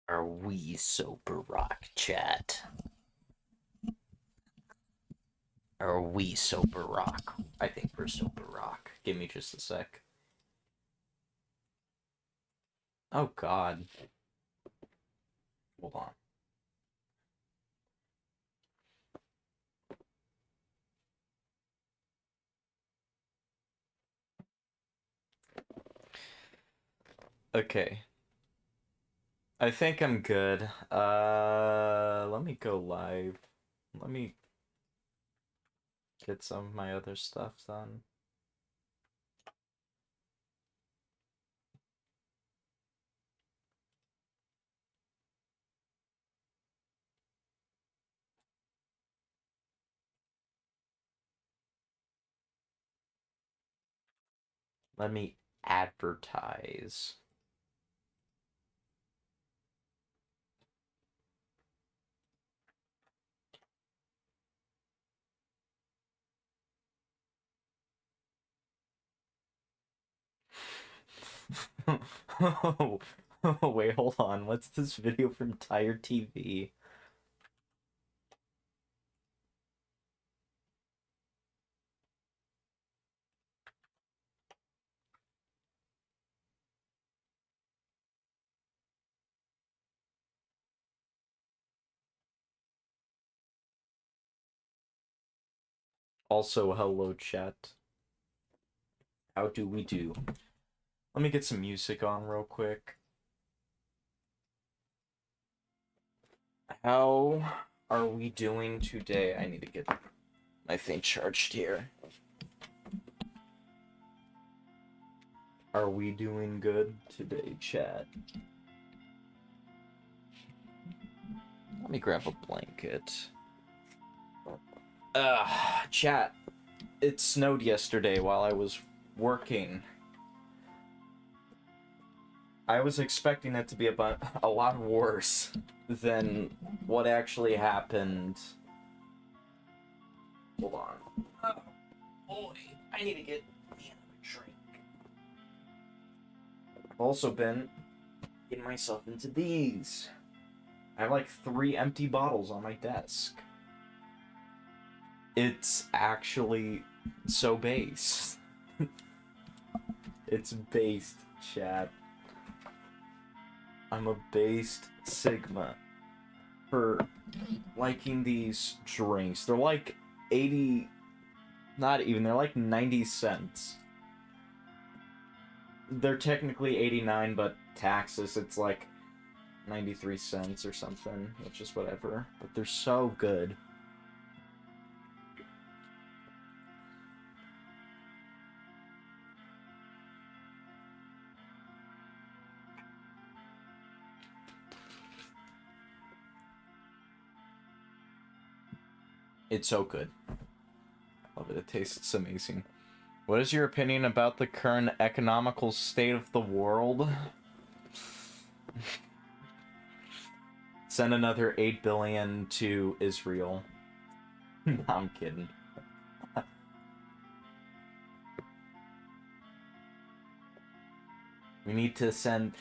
Are we sober rock, chat? Are we sober rock? I think we're sober rock. Give me just a sec. Oh god. Hold on. Okay. I think I'm good. Let me go live. Let me get some of my other stuff done. Let me advertise. Wait, hold on. What's this video from Tired TV? Also, hello, chat. How do we do? Let me get some music on real quick. How are we doing today? I need to get my thing charged here. Are we doing good today, chat? Let me grab a blanket. Chat. It snowed yesterday while I was working. I was expecting it to be a lot worse than what actually happened. Hold on. Oh, boy. I need to get me another drink. I've also been getting myself into these. I have like 3 empty bottles on my desk. It's actually so based. It's based, chat. I'm a based Sigma for liking these drinks. They're like 80, not even, they're like 90 cents. They're technically 89, but taxes, it's like 93 cents or something, which is whatever. But they're so good. It's so good. I love it. It tastes amazing. What is your opinion about the current economical state of the world? Send another 8 billion to Israel. I'm kidding. We need to send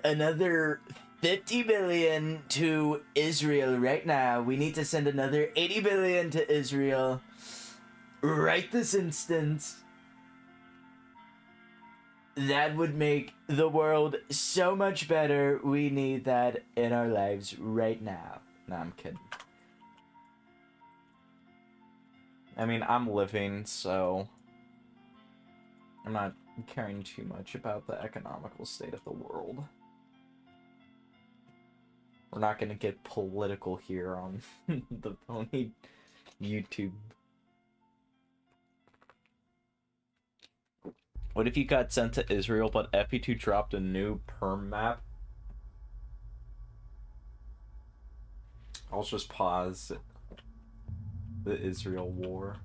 another 50 billion to Israel right now. We need to send another 80 billion to Israel right this instant. That would make the world so much better. We need that in our lives right now. No, I'm kidding. I mean, I'm living, so I'm not caring too much about the economical state of the world. We're not gonna get political here on the Pony YouTube. What if you got sent to Israel, but FE2 dropped a new perm map? I'll just pause the Israel war.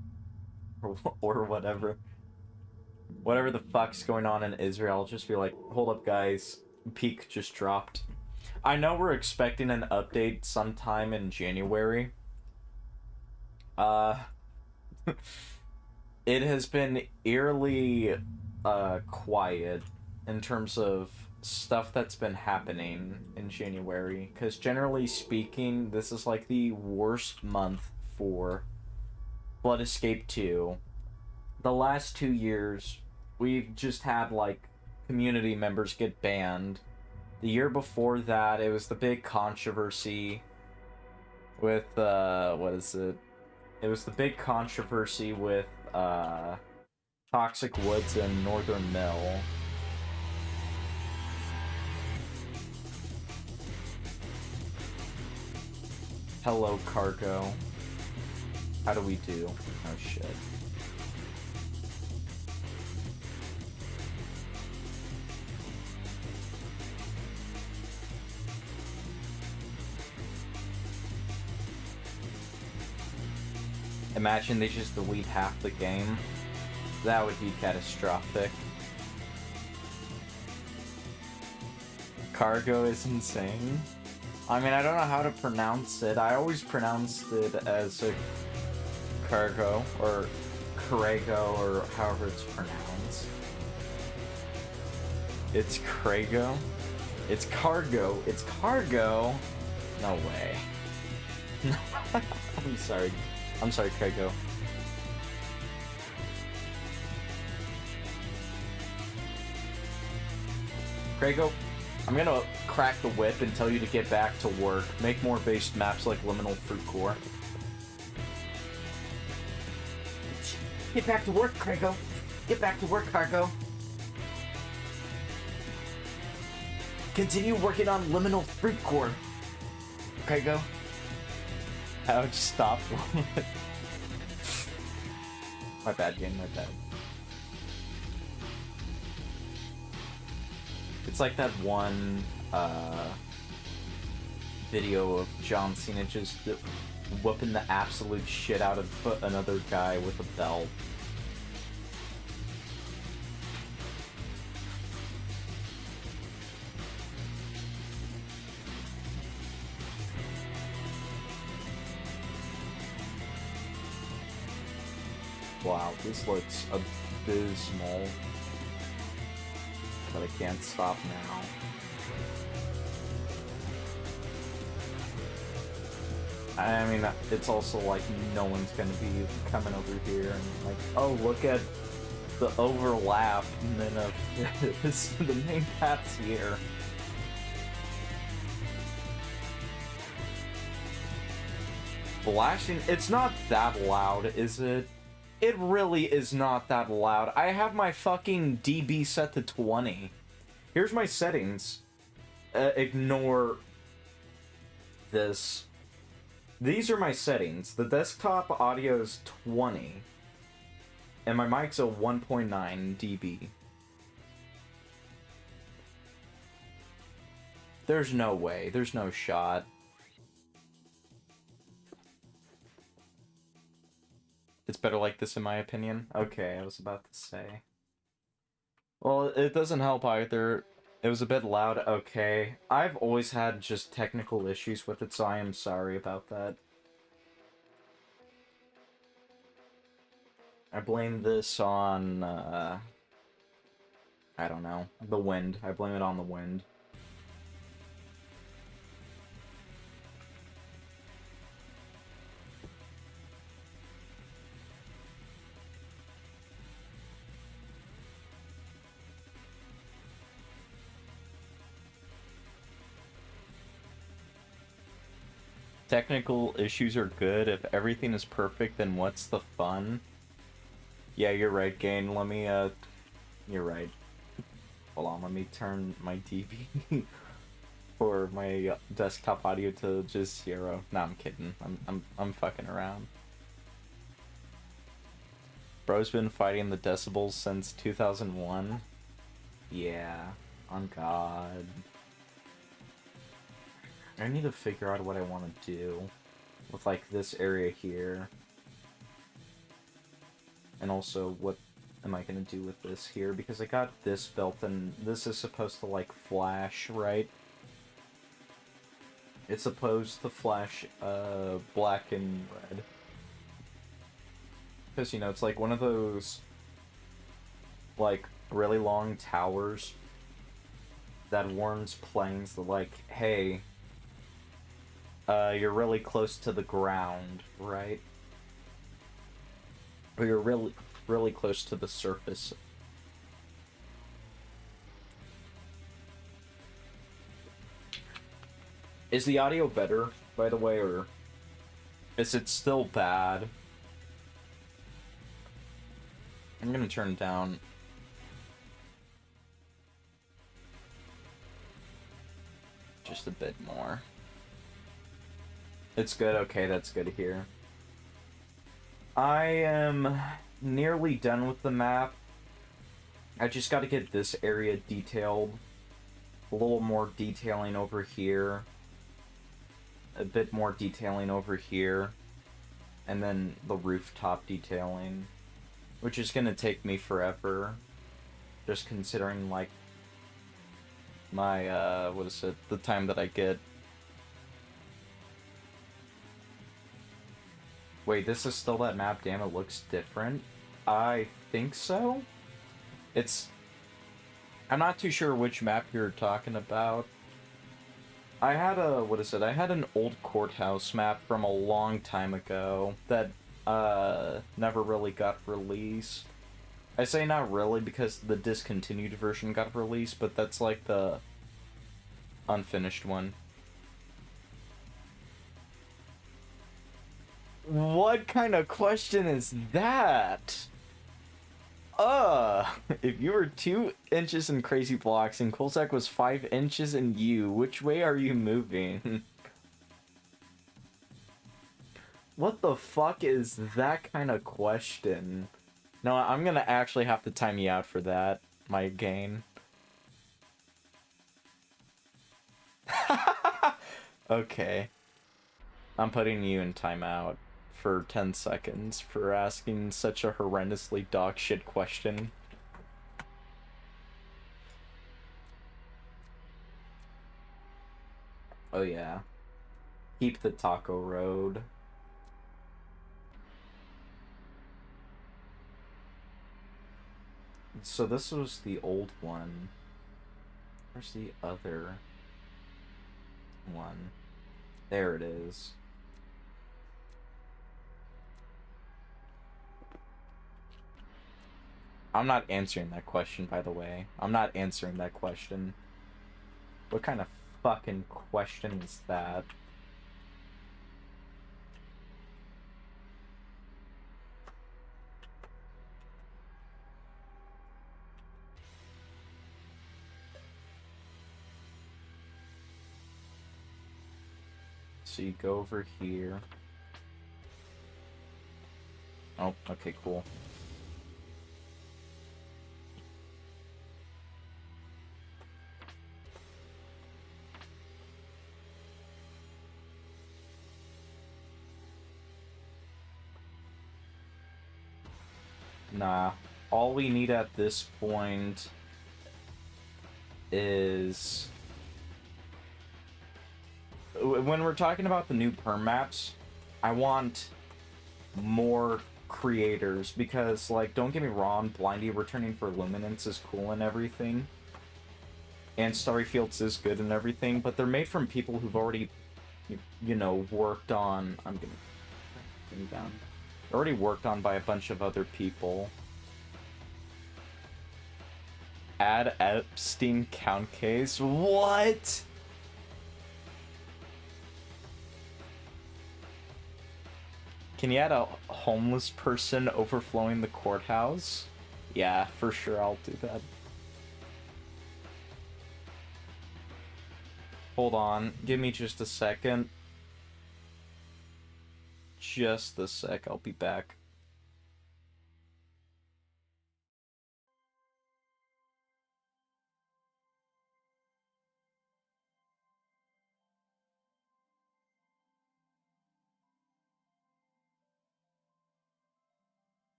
Or whatever. Whatever the fuck's going on in Israel, I'll just be like, hold up guys, peak just dropped. I know we're expecting an update sometime in January. It has been eerily quiet in terms of stuff that's been happening in January, because generally speaking, this is like the worst month for Blood Escape 2. The last 2 years, we've just had, like, community members get banned. The year before that, it was the big controversy with, what is it? It was the big controversy with, Toxic Woods and Northern Mill. Hello, Cargo. How do we do? Oh, shit. Imagine they just delete half the game. That would be catastrophic. Cargo is insane. I mean, I don't know how to pronounce it. I always pronounced it as a cargo, or Crago, or however it's pronounced. It's Crago? It's cargo. It's cargo? No way. I'm sorry. I'm sorry, Crago. Crago, I'm gonna crack the whip and tell you to get back to work. Make more based maps like Liminal Fruit Core. Get back to work, Crago. Get back to work, Cargo. Continue working on Liminal Fruit Core, Crago. I would just stop. My bad, game, my bad. It's like that one video of John Cena just whooping the absolute shit out of another guy with a belt. Wow, this looks abysmal. But I can't stop now. I mean, it's also like no one's gonna be coming over here and like, oh, look at the overlap and then of this, the main path's here. Blasting, it's not that loud, is it? It really is not that loud. I have my fucking dB set to 20. Here's my settings. Ignore this. These are my settings. The desktop audio is 20. And my mic's a 1.9 dB. There's no way. There's no shot. It's better like this in my opinion. Okay, I was about to say. Well, it doesn't help either. It was a bit loud. Okay. I've always had just technical issues with it, so I am sorry about that. I blame this on, I don't know, the wind. I blame it on the wind. Technical issues are good. If everything is perfect, then what's the fun? Yeah, you're right, Gain. Let me, you're right. Hold on, let me turn my TV for my desktop audio to just 0. Nah, I'm kidding. I'm fucking around. Bro's been fighting the decibels since 2001. Yeah, on God. I need to figure out what I want to do with, like, this area here. And also, what am I going to do with this here? Because I got this belt, and this is supposed to, like, flash, right? It's supposed to flash, black and red. Because, you know, it's like one of those, like, really long towers that warns planes that, like, hey, you're really close to the ground, right? Or you're really close to the surface. Is the audio better, by the way, or is it still bad? I'm gonna turn it down. Just a bit more. It's good? Okay, that's good to hear. I am nearly done with the map. I just gotta get this area detailed. A little more detailing over here. A bit more detailing over here. And then the rooftop detailing. Which is gonna take me forever. Just considering, like, my, what is it? The time that I get. Wait, this is still that map? Damn, it looks different. I think so? I'm not too sure which map you're talking about. I had I had an old courthouse map from a long time ago that, never really got released. I say not really because the discontinued version got released, but that's like the unfinished one. What kind of question is that? If you were 2 inches in Crazy Blocks and Kolzak was 5 inches in you, which way are you moving? What the fuck is that kind of question? No, I'm gonna actually have to time you out for that, my game. Okay. I'm putting you in timeout for 10 seconds for asking such a horrendously dogshit question. Oh yeah. Keep the taco road. So this was the old one. Where's the other one? There it is. I'm not answering that question, by the way. I'm not answering that question. What kind of fucking question is that? So you go over here. Oh, okay, cool. Nah. All we need at this point is... When we're talking about the new perm maps, I want more creators, because, like, don't get me wrong, Blindy returning for Luminance is cool and everything, and Starry Fields is good and everything, but they're made from people who've already, you know, worked on... I'm gonna... Get me down. Already worked on by a bunch of other people. Add Epstein count case? What? Can you add a homeless person overflowing the courthouse? Yeah, for sure, I'll do that. Hold on, give me just a second. Just a sec, I'll be back.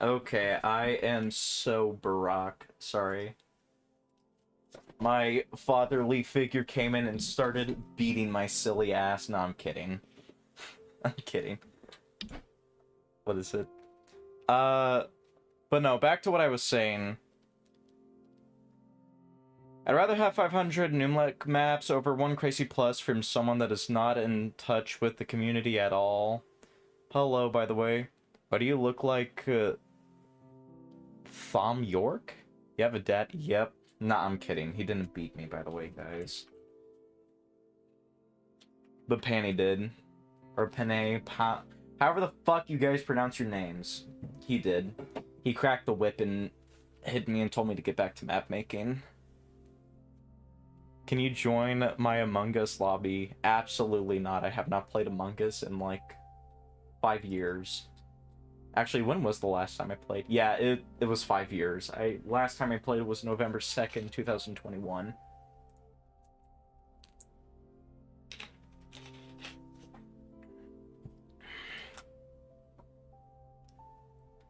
Okay, I am so Barack. Sorry. My fatherly figure came in and started beating my silly ass. No, I'm kidding. I'm kidding. What is it? But no, back to what I was saying. I'd rather have 500 Numlek maps over one Crazy Plus from someone that is not in touch with the community at all. Hello, by the way. Why do you look like, Thom York? You have a dad? Yep. Nah, I'm kidding. He didn't beat me, by the way, guys. But Panny did. Or Panay, however the fuck you guys pronounce your names. He did. He cracked the whip and hit me and told me to get back to map making. Can you join my Among Us lobby? Absolutely not. I have not played Among Us in like 5 years. Actually, when was the last time I played? Yeah, it was 5 years. Last time I played was November 2nd, 2021.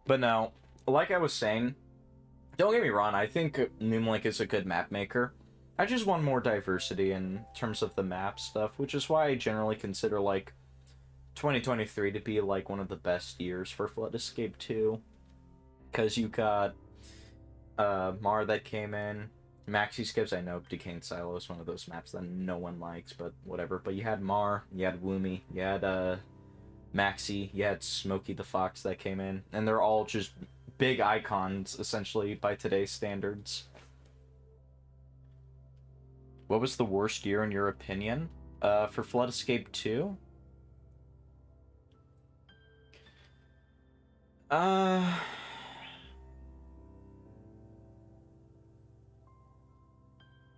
But no, like I was saying, don't get me wrong, I think Noomlink is a good map maker. I just want more diversity in terms of the map stuff, which is why I generally consider, like, 2023 to be, like, one of the best years for Flood Escape 2. Because you got, Mar that came in, Maxi Skips, I know Decaying Silo is one of those maps that no one likes, but whatever. But you had Mar, you had Woomy, you had, Maxi, you had Smokey the Fox that came in, and they're all just big icons, essentially, by today's standards. What was the worst year in your opinion? For Flood Escape 2?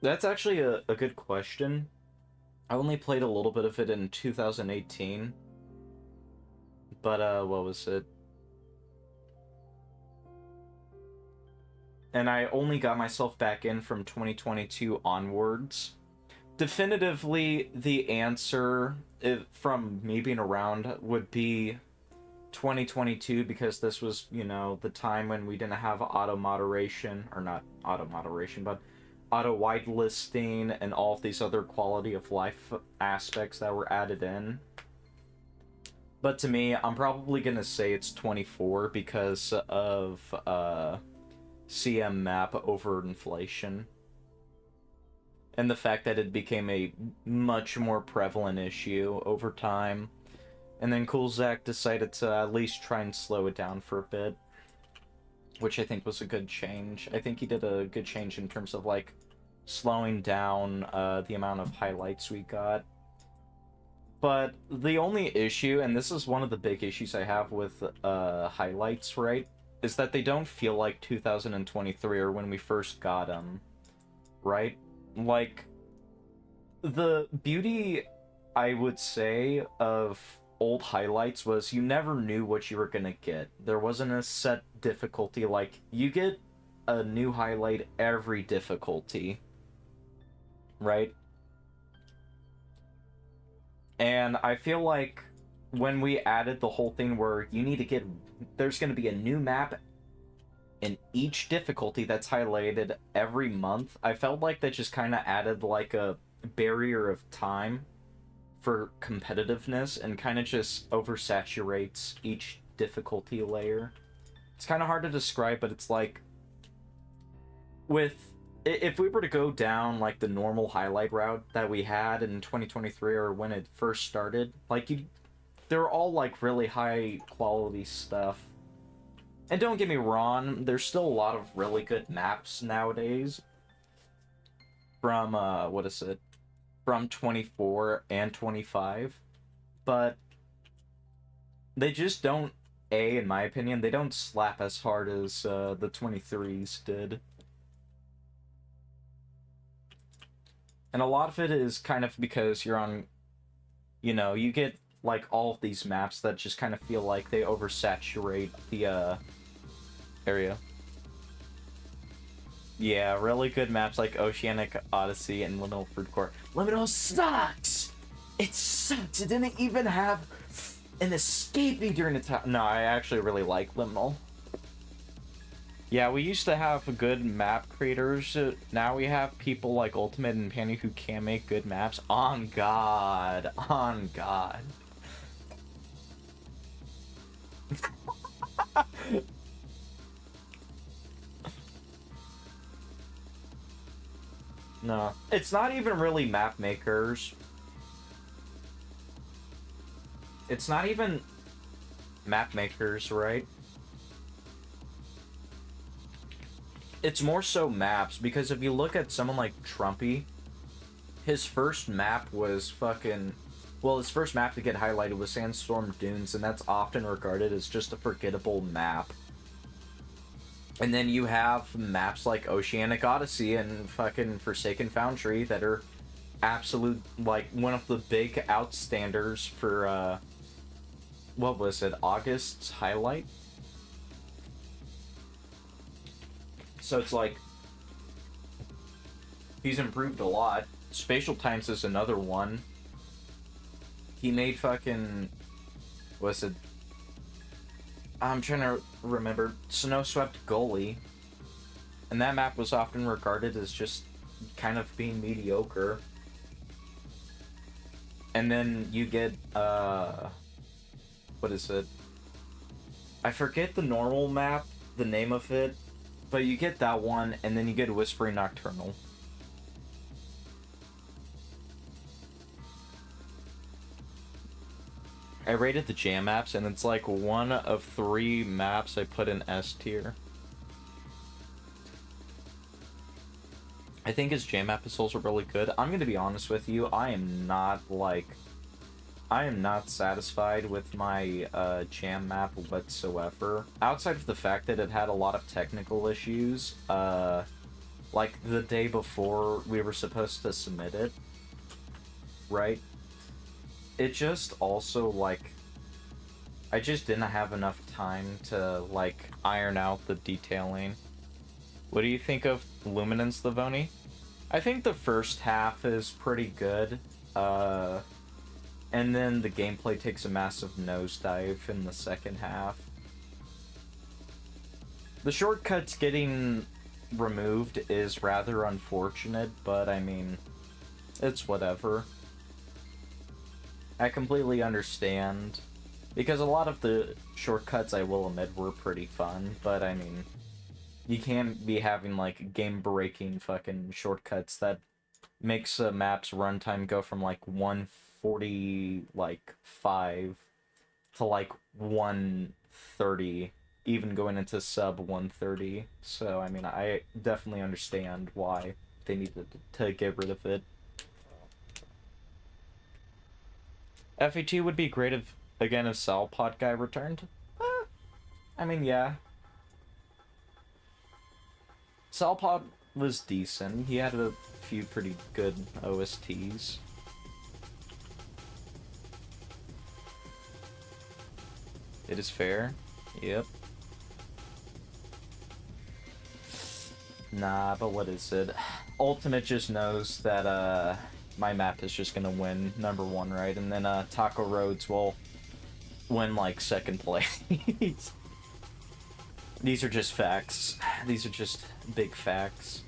That's actually a good question. I only played a little bit of it in 2018. But, what was it? And I only got myself back in from 2022 onwards. Definitively, the answer from me being around would be 2022, because this was, you know, the time when we didn't have auto moderation, or not auto moderation, but auto whitelisting and all of these other quality of life aspects that were added in. But to me, I'm probably gonna say it's 24 because of CM map overinflation. And the fact that it became a much more prevalent issue over time. And then Cool Zach decided to at least try and slow it down for a bit, which I think was a good change. I think he did a good change in terms of, like, slowing down the amount of highlights we got. But the only issue, and this is one of the big issues I have with highlights, right, is that they don't feel like 2023 or when we first got them, right? Like, the beauty, I would say, of old highlights was you never knew what you were gonna get. There wasn't a set difficulty, like, you get a new highlight every difficulty, right? And I feel like when we added the whole thing where you need to get, there's going to be a new map in each difficulty that's highlighted every month, I felt like that just kind of added like a barrier of time for competitiveness and kind of just oversaturates each difficulty layer. It's kind of hard to describe, but it's like, if we were to go down like the normal highlight route that we had in 2023 or when it first started, like, they're all like really high quality stuff. And don't get me wrong, there's still a lot of really good maps nowadays from what is it, from 24 and 25, but they just don't, in my opinion, they don't slap as hard as the 23s did. And a lot of it is kind of because you're on, you know, you get like all of these maps that just kind of feel like they oversaturate the area. Yeah, really good maps like Oceanic Odyssey and Liminal Food Court. Liminal sucks! It sucks! It didn't even have an escapee during the time. No, I actually really like Liminal. Yeah, we used to have good map creators. Now we have people like Ultimate and Panny who can make good maps. On God. On God. No. It's not even really map makers. It's not even map makers, right? It's more so maps, because if you look at someone like Trumpy, his first map was fucking... Well, his first map to get highlighted was Sandstorm Dunes, and that's often regarded as just a forgettable map. And then you have maps like Oceanic Odyssey and fucking Forsaken Foundry that are absolute, like, one of the big outstanders for, what was it, August's highlight? So it's like, he's improved a lot. Spatial Times is another one. He made fucking... What's it? I'm trying to remember. Snowswept Gully. And that map was often regarded as just kind of being mediocre. And then you get, what is it? I forget the normal map, the name of it. But you get that one, and then you get Whispering Nocturnal. I rated the jam maps, and it's like one of 3 maps I put in S tier. I think his jam episodes are really good. I'm gonna be honest with you, I am not satisfied with my jam map whatsoever. Outside of the fact that it had a lot of technical issues, like the day before we were supposed to submit it, right? It just also, like, I just didn't have enough time to, like, iron out the detailing. What do you think of Luminance Livoni? I think the first half is pretty good, and then the gameplay takes a massive nosedive in the second half. The shortcuts getting removed is rather unfortunate, but I mean, it's whatever. I completely understand, because a lot of the shortcuts, I will admit, were pretty fun, but I mean, you can't be having, like, game-breaking fucking shortcuts that makes a map's runtime go from, like, 140, like, 5 to, like, 130, even going into sub 130. So, I mean, I definitely understand why they needed to get rid of it. FE2 would be great if, again, if Salpod guy returned. I mean, yeah. Salpod was decent. He had a few pretty good OSTs. It is fair. Yep. Nah, but what is it? Ultimate just knows that, my map is just gonna win #1, right? And then, Taco Roads will win, like, 2nd place. These are just facts. These are just big facts.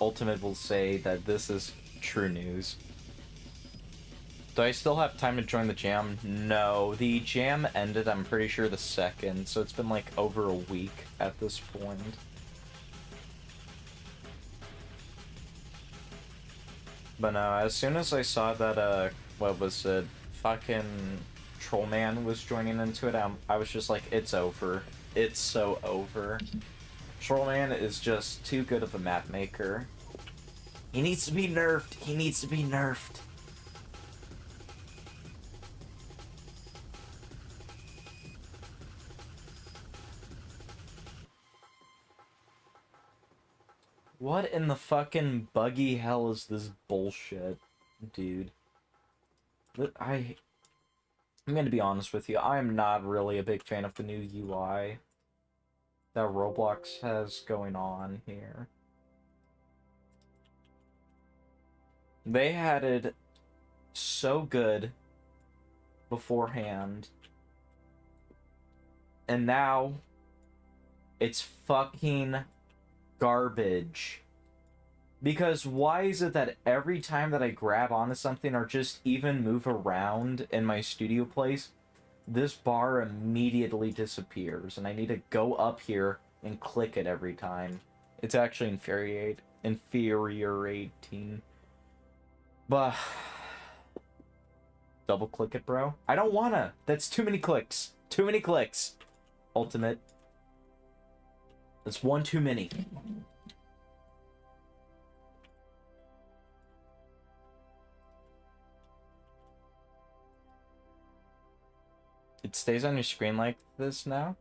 Ultimate will say that this is true news. Do I still have time to join the jam? No. The jam ended, I'm pretty sure, the 2nd, so it's been like over a week at this point. But no, as soon as I saw that, what was it, fucking Trollman was joining into it, I was just like, it's over. It's so over. Trollman is just too good of a map maker. He needs to be nerfed. He needs to be nerfed. What in the fucking buggy hell is this bullshit, dude? I'm gonna be honest with you, I am not really a big fan of the new UI that Roblox has going on here. They had it so good beforehand, and now it's fucking garbage. Because why is it that every time that I grab onto something or just even move around in my studio place, this bar immediately disappears, and I need to go up here and click it every time. It's actually infuriating. But double click it, bro. I don't wanna. That's too many clicks. Too many clicks. Ultimate. That's one too many. It stays on your screen like this now?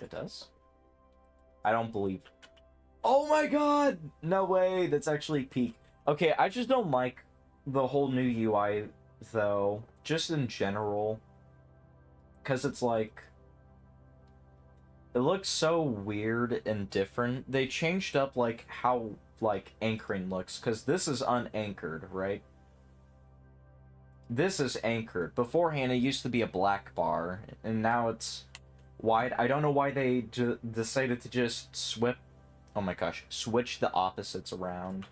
It does? I don't believe. Oh my god! No way, that's actually peak. Okay, I just don't like the whole new UI, though. Just in general. Because it's like... It looks so weird and different. They changed up, like, how, like, anchoring looks. Because this is unanchored, right? This is anchored. Beforehand, it used to be a black bar, and now it's wide. I don't know why they decided to just switch the opposites around,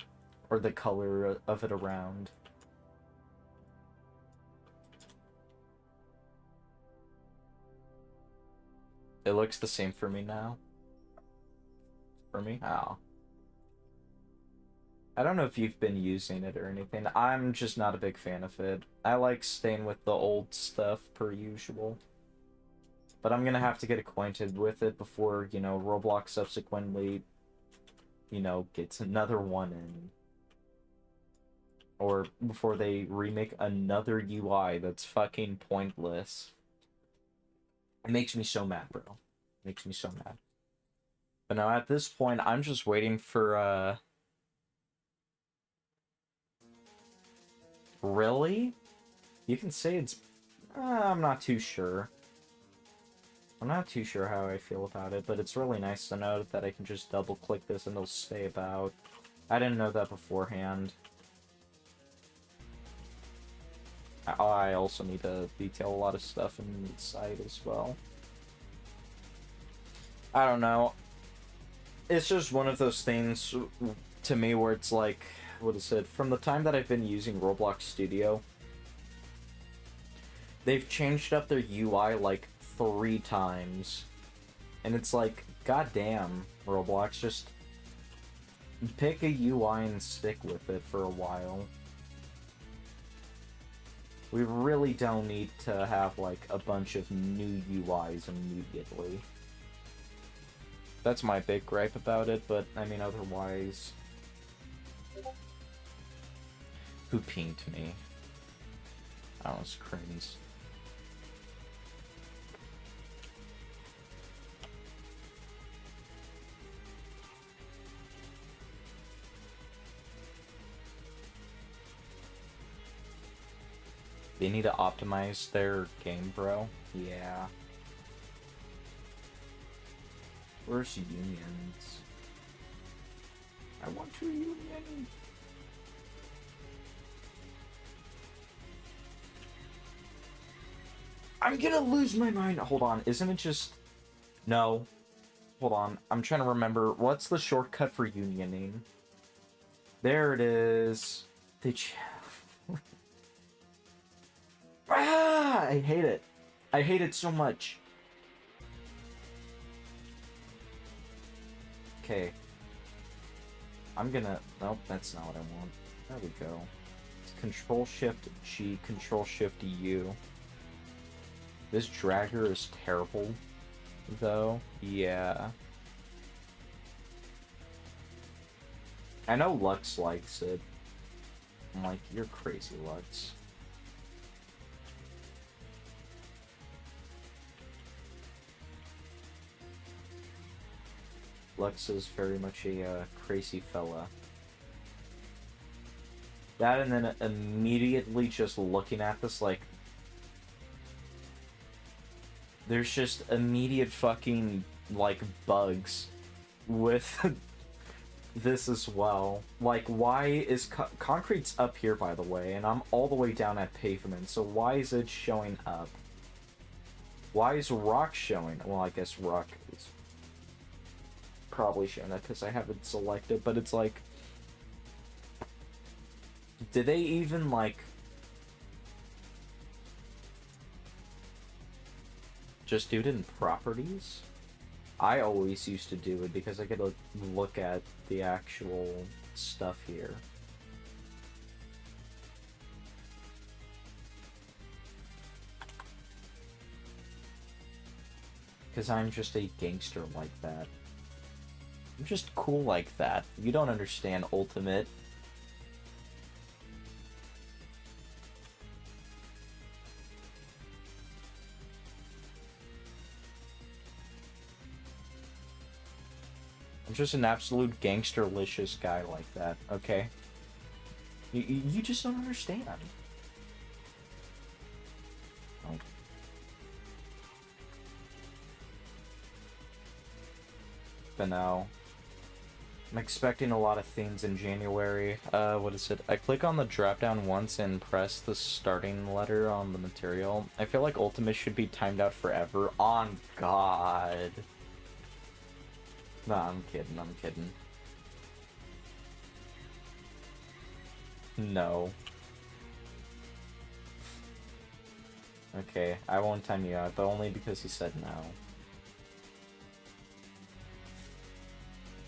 or the color of it around. It looks the same for me now. For me? Oh. I don't know if you've been using it or anything. I'm just not a big fan of it. I like staying with the old stuff per usual. But I'm gonna have to get acquainted with it before, you know, Roblox subsequently, you know, gets another one in. Or before they remake another UI that's fucking pointless. It makes me so mad, bro. It makes me so mad. But now at this point, I'm just waiting for, Really? You can say it's... I'm not too sure. I'm not too sure how I feel about it, but it's really nice to know that I can just double-click this and it'll stay about. I didn't know that beforehand. I also need to detail a lot of stuff inside as well. I don't know. It's just one of those things to me where it's like... What is it? From the time that I've been using Roblox Studio, they've changed up their UI like 3 times. And it's like, goddamn, Roblox, just pick a UI and stick with it for a while. We really don't need to have like a bunch of new UIs immediately. That's my big gripe about it, but I mean otherwise... Who pinged me? Oh, it's cranes. They need to optimize their game, bro. Yeah. Where's unions? I want to union. I'm gonna lose my mind. Hold on, isn't it just... No. Hold on, I'm trying to remember. What's the shortcut for unioning? There it is. Ah! I hate it. I hate it so much. Okay. I'm gonna... Nope, that's not what I want. There we go. It's Control-Shift-G, Control-Shift-U. This dragger is terrible, though. Yeah. I know Lux likes it. I'm like, you're crazy, Lux. Lux is very much a crazy fella. That and then immediately just looking at this like... There's just immediate fucking, like, bugs with this as well. Like, why is concrete's up here, by the way, and I'm all the way down at pavement, so why is it showing up? Why is rock showing? Well, I guess rock is probably showing that because I have it selected, but it's like, did they even, like, just do it in properties? I always used to do it because I could look at the actual stuff here. Because I'm just a gangster like that. I'm just cool like that. You don't understand, Ultimate. I'm just an absolute gangsterlicious guy like that, okay? You just don't understand. Oh. But no. I'm expecting a lot of things in January. What is it? I click on the drop down once and press the starting letter on the material. I feel like Ultimate should be timed out forever. On God. Nah, I'm kidding, I'm kidding. No. Okay, I won't time you out, but only because he said no.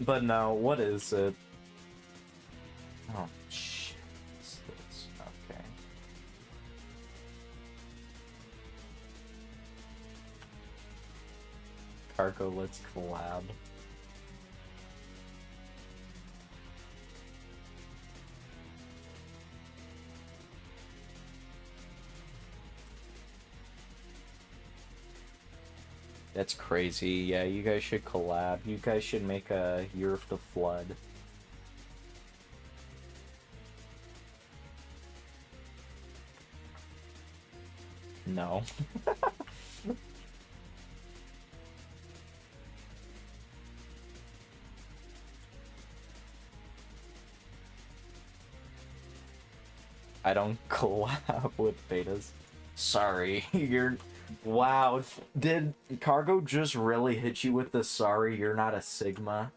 But no, what is it? Oh, shit. What's this? Okay. Cargo, let's collab. That's crazy. Yeah, you guys should collab. You guys should make a Year of the Flood. No. I don't collab with betas. Sorry, you're... Wow, did Cargo just really hit you with the sorry you're not a Sigma?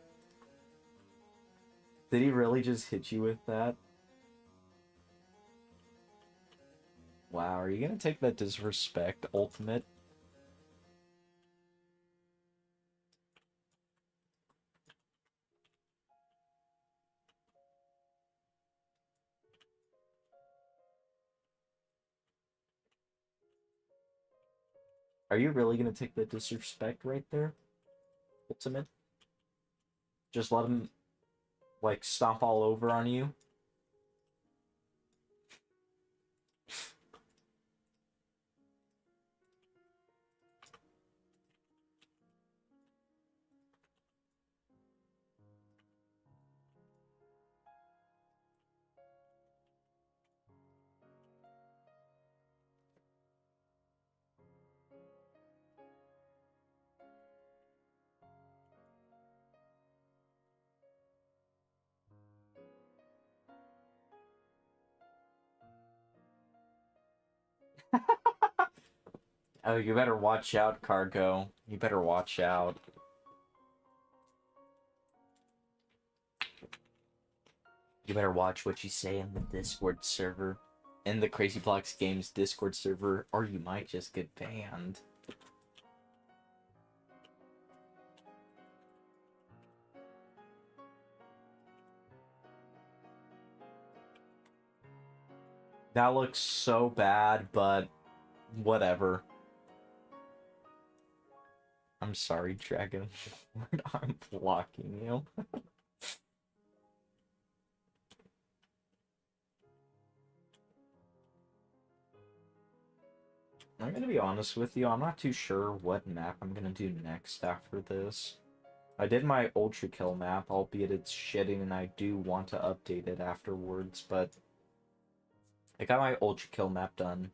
Did he really just hit you with that? Wow, are you gonna take that disrespect, Ultimate? Are you really gonna take that disrespect right there, Ultimate? Just let him, like, stomp all over on you? Oh, you better watch out, Cargo. You better watch out. You better watch what you say in the Discord server. In the Crazy Blocks Games Discord server, or you might just get banned. That looks so bad, but whatever. I'm sorry, Dragon. I'm blocking you. I'm gonna be honest with you, I'm not too sure what map I'm gonna do next after this. I did my Ultra Kill map, albeit it's shitty and I do want to update it afterwards, but I got my Ultra Kill map done.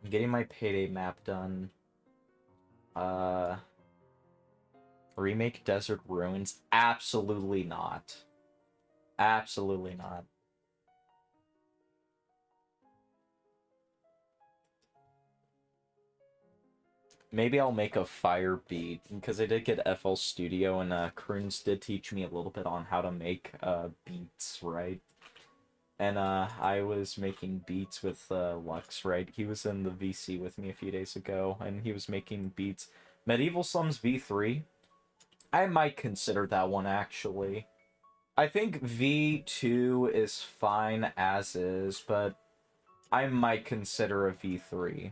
I'm getting my Payday map done. Remake Desert Ruins? Absolutely not. Absolutely not. Maybe I'll make a fire beat, because I did get FL Studio, and Kroons did teach me a little bit on how to make beats, right? And I was making beats with Lux, right? He was in the VC with me a few days ago, and he was making beats. Medieval Slums V3? I might consider that one, actually. I think V2 is fine as is, but I might consider a V3.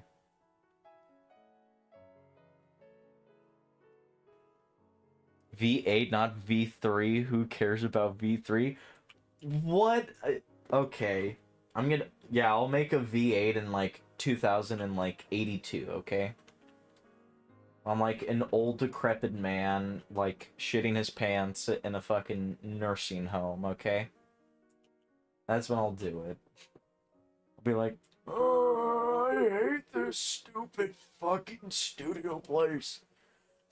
V8, not V3. Who cares about V3? What? Okay. Yeah, I'll make a V8 in, like, 2082, okay? I'm, like, an old, decrepit man, like, shitting his pants in a fucking nursing home, okay? That's when I'll do it. I'll be like, oh, I hate this stupid fucking studio place.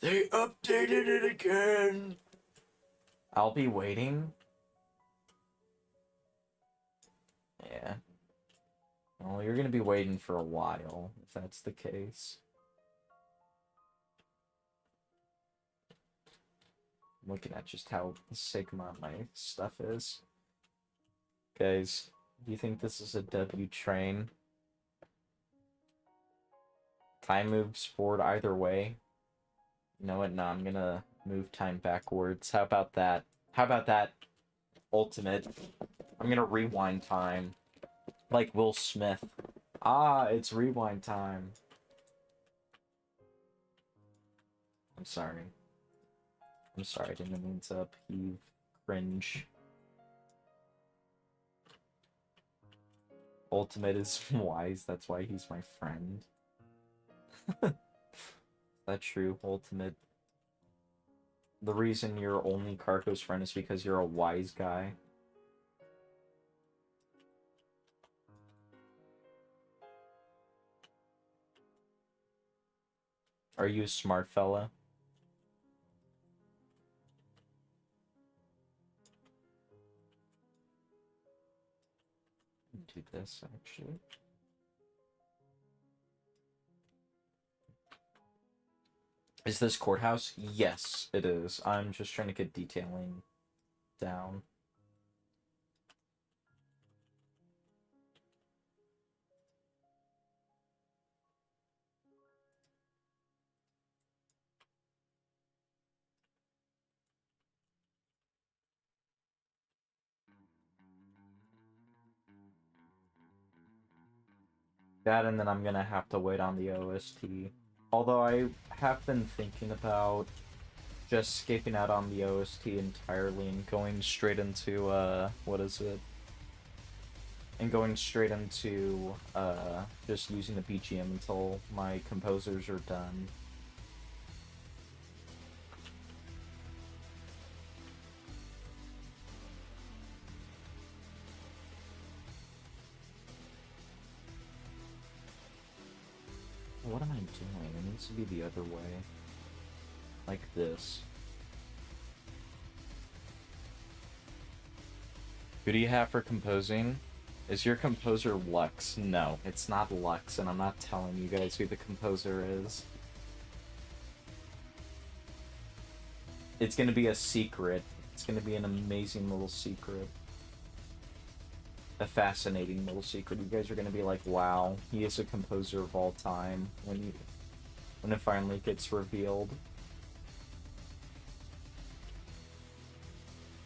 They updated it again. I'll be waiting. Yeah. Well, you're gonna be waiting for a while, if that's the case. I'm looking at just how Sigma my stuff is. Guys, do you think this is a W train? Time moves forward either way. You know what? No, I'm gonna move time backwards. How about that? How about that, Ultimate? I'm gonna rewind time. Like Will Smith. Ah, it's rewind time. I'm sorry. I'm sorry, I didn't mean to upheave. Cringe. Ultimate is wise, that's why he's my friend. That's true, Ultimate. The reason you're only Karko's friend is because you're a wise guy. Are you a smart fella? Do this, actually. Is this courthouse? Yes, it is. I'm just trying to get detailing down. That, and then I'm gonna have to wait on the OST. Although I have been thinking about just skipping out on the OST entirely and going straight into, what is it? And going straight into, just using the BGM until my composers are done. What am I doing? It needs to be the other way. Like this. Who do you have for composing? Is your composer Lux? No, it's not Lux, and I'm not telling you guys who the composer is. It's gonna be a secret. It's gonna be an amazing little secret. A fascinating little secret. You guys are gonna be like, wow, he is a composer of all time when it finally gets revealed.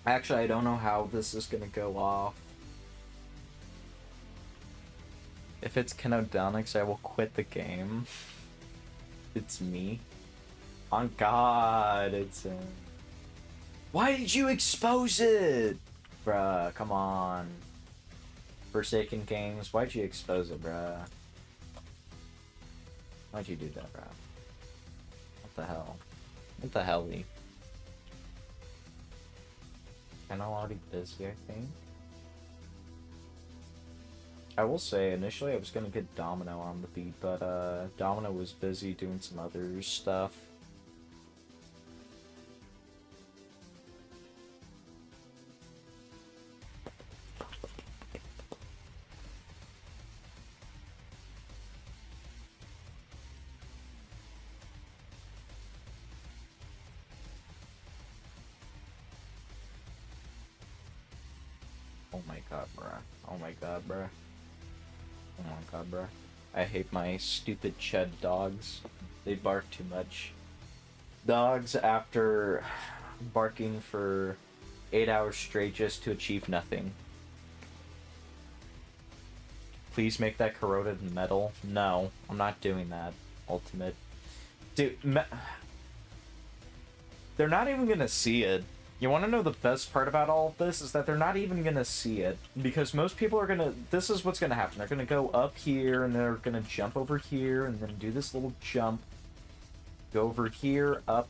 Actually, I don't know how this is gonna go off. If it's Canodonics, I will quit the game. It's me. On God, it's him. Why did you expose it? Bruh, come on. Forsaken Games, why'd you expose it, bruh? Why'd you do that, bruh? What the hell? What the hell-y? I'm already busy, I think. I will say, initially I was gonna get Domino on the beat, but Domino was busy doing some other stuff. my god, bruh. Oh my god, bruh. Oh my god, bruh. I hate my stupid Ched dogs. They bark too much. Dogs, after barking for 8 hours straight just to achieve nothing. Please make that corroded metal. No, I'm not doing that. Ultimate. Dude, they're not even gonna see it. You want to know the best part about all of this is that they're not even gonna see it, because most people are gonna, this is what's gonna happen. They're gonna go up here and they're gonna jump over here and then do this little jump, go over here, up,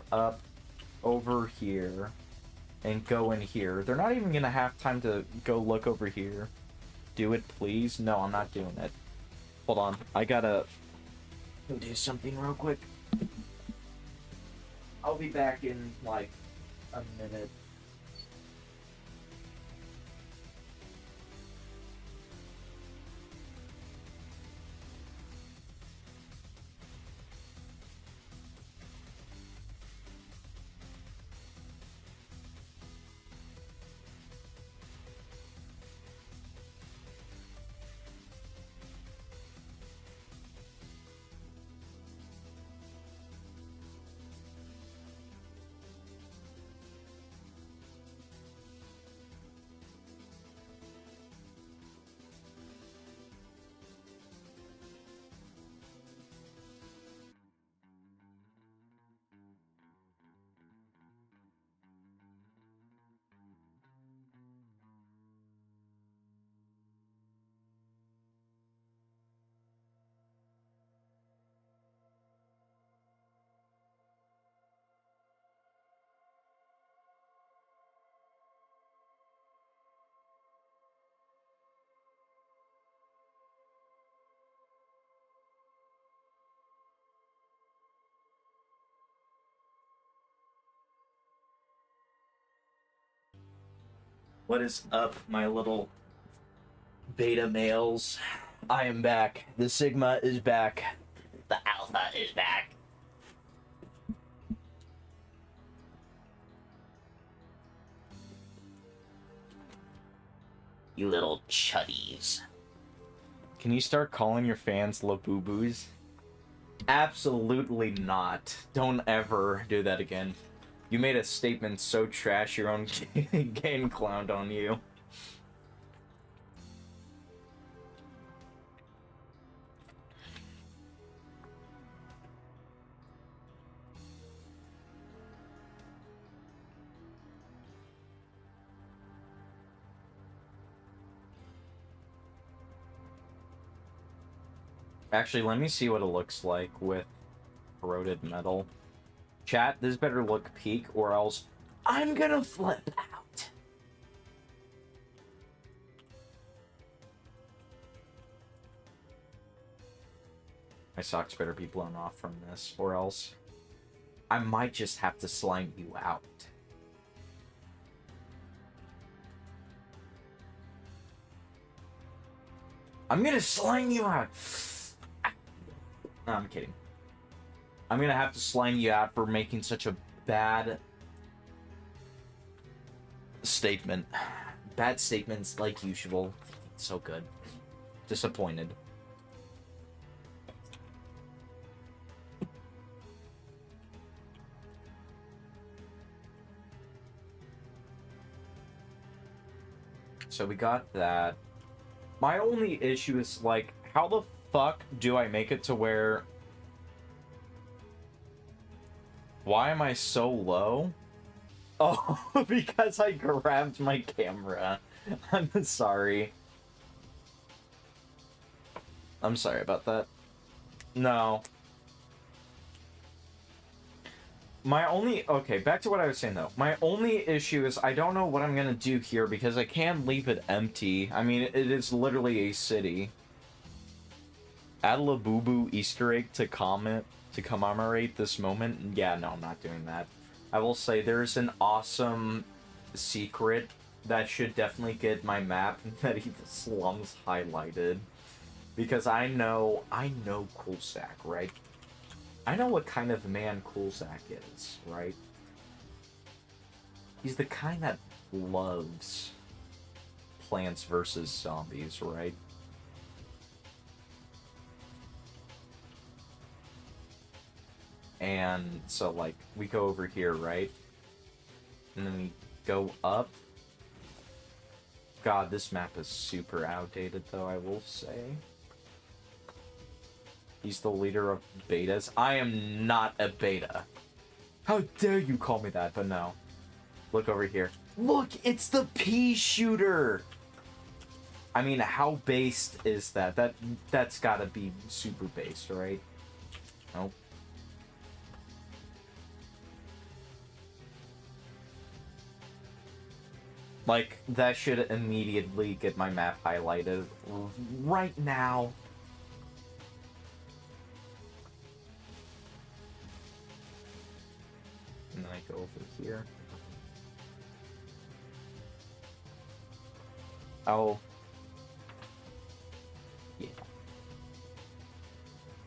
over here, and go in here. They're not even gonna have time to go look over here. Do it, please. No, I'm not doing it. Hold on, I gotta do something real quick. I'll be back in like a minute. What is up, my little beta males? I am back. The Sigma is back. The Alpha is back. You little chuddies. Can you start calling your fans Labubu's? Absolutely not. Don't ever do that again. You made a statement so trash your own game clowned on you. Actually, let me see what it looks like with corroded metal. Chat, this better look peak or else I'm gonna flip out. My socks better be blown off from this or else I might just have to slime you out. I'm gonna slime you out. No, I'm kidding. I'm gonna have to slime you out for making such a bad statement. Bad statements like usual. So good. Disappointed. So we got that. My only issue is, like, how the fuck do I make it to where... Why am I so low? Oh, because I grabbed my camera. I'm sorry. I'm sorry about that. No. My only... Okay, back to what I was saying, though. My only issue is I don't know what I'm gonna do here because I can't leave it empty. I mean, it is literally a city. Add a Labubu Easter egg to commemorate this moment. Yeah, no, I'm not doing that. I will say there's an awesome secret that should definitely get my map medieval slums highlighted. Because I know Coolsack, right? I know what kind of man Coolsack is, right? He's the kind that loves Plants vs. Zombies, right? And so, like, we go over here, right? And then we go up. God, this map is super outdated, though, I will say. He's the leader of betas. I am not a beta. How dare you call me that, but no. Look over here. Look, it's the pea shooter! I mean, how based is that? That's gotta be super based, right? Nope. Like, that should immediately get my map highlighted right now. And then I go over here. Oh. Yeah.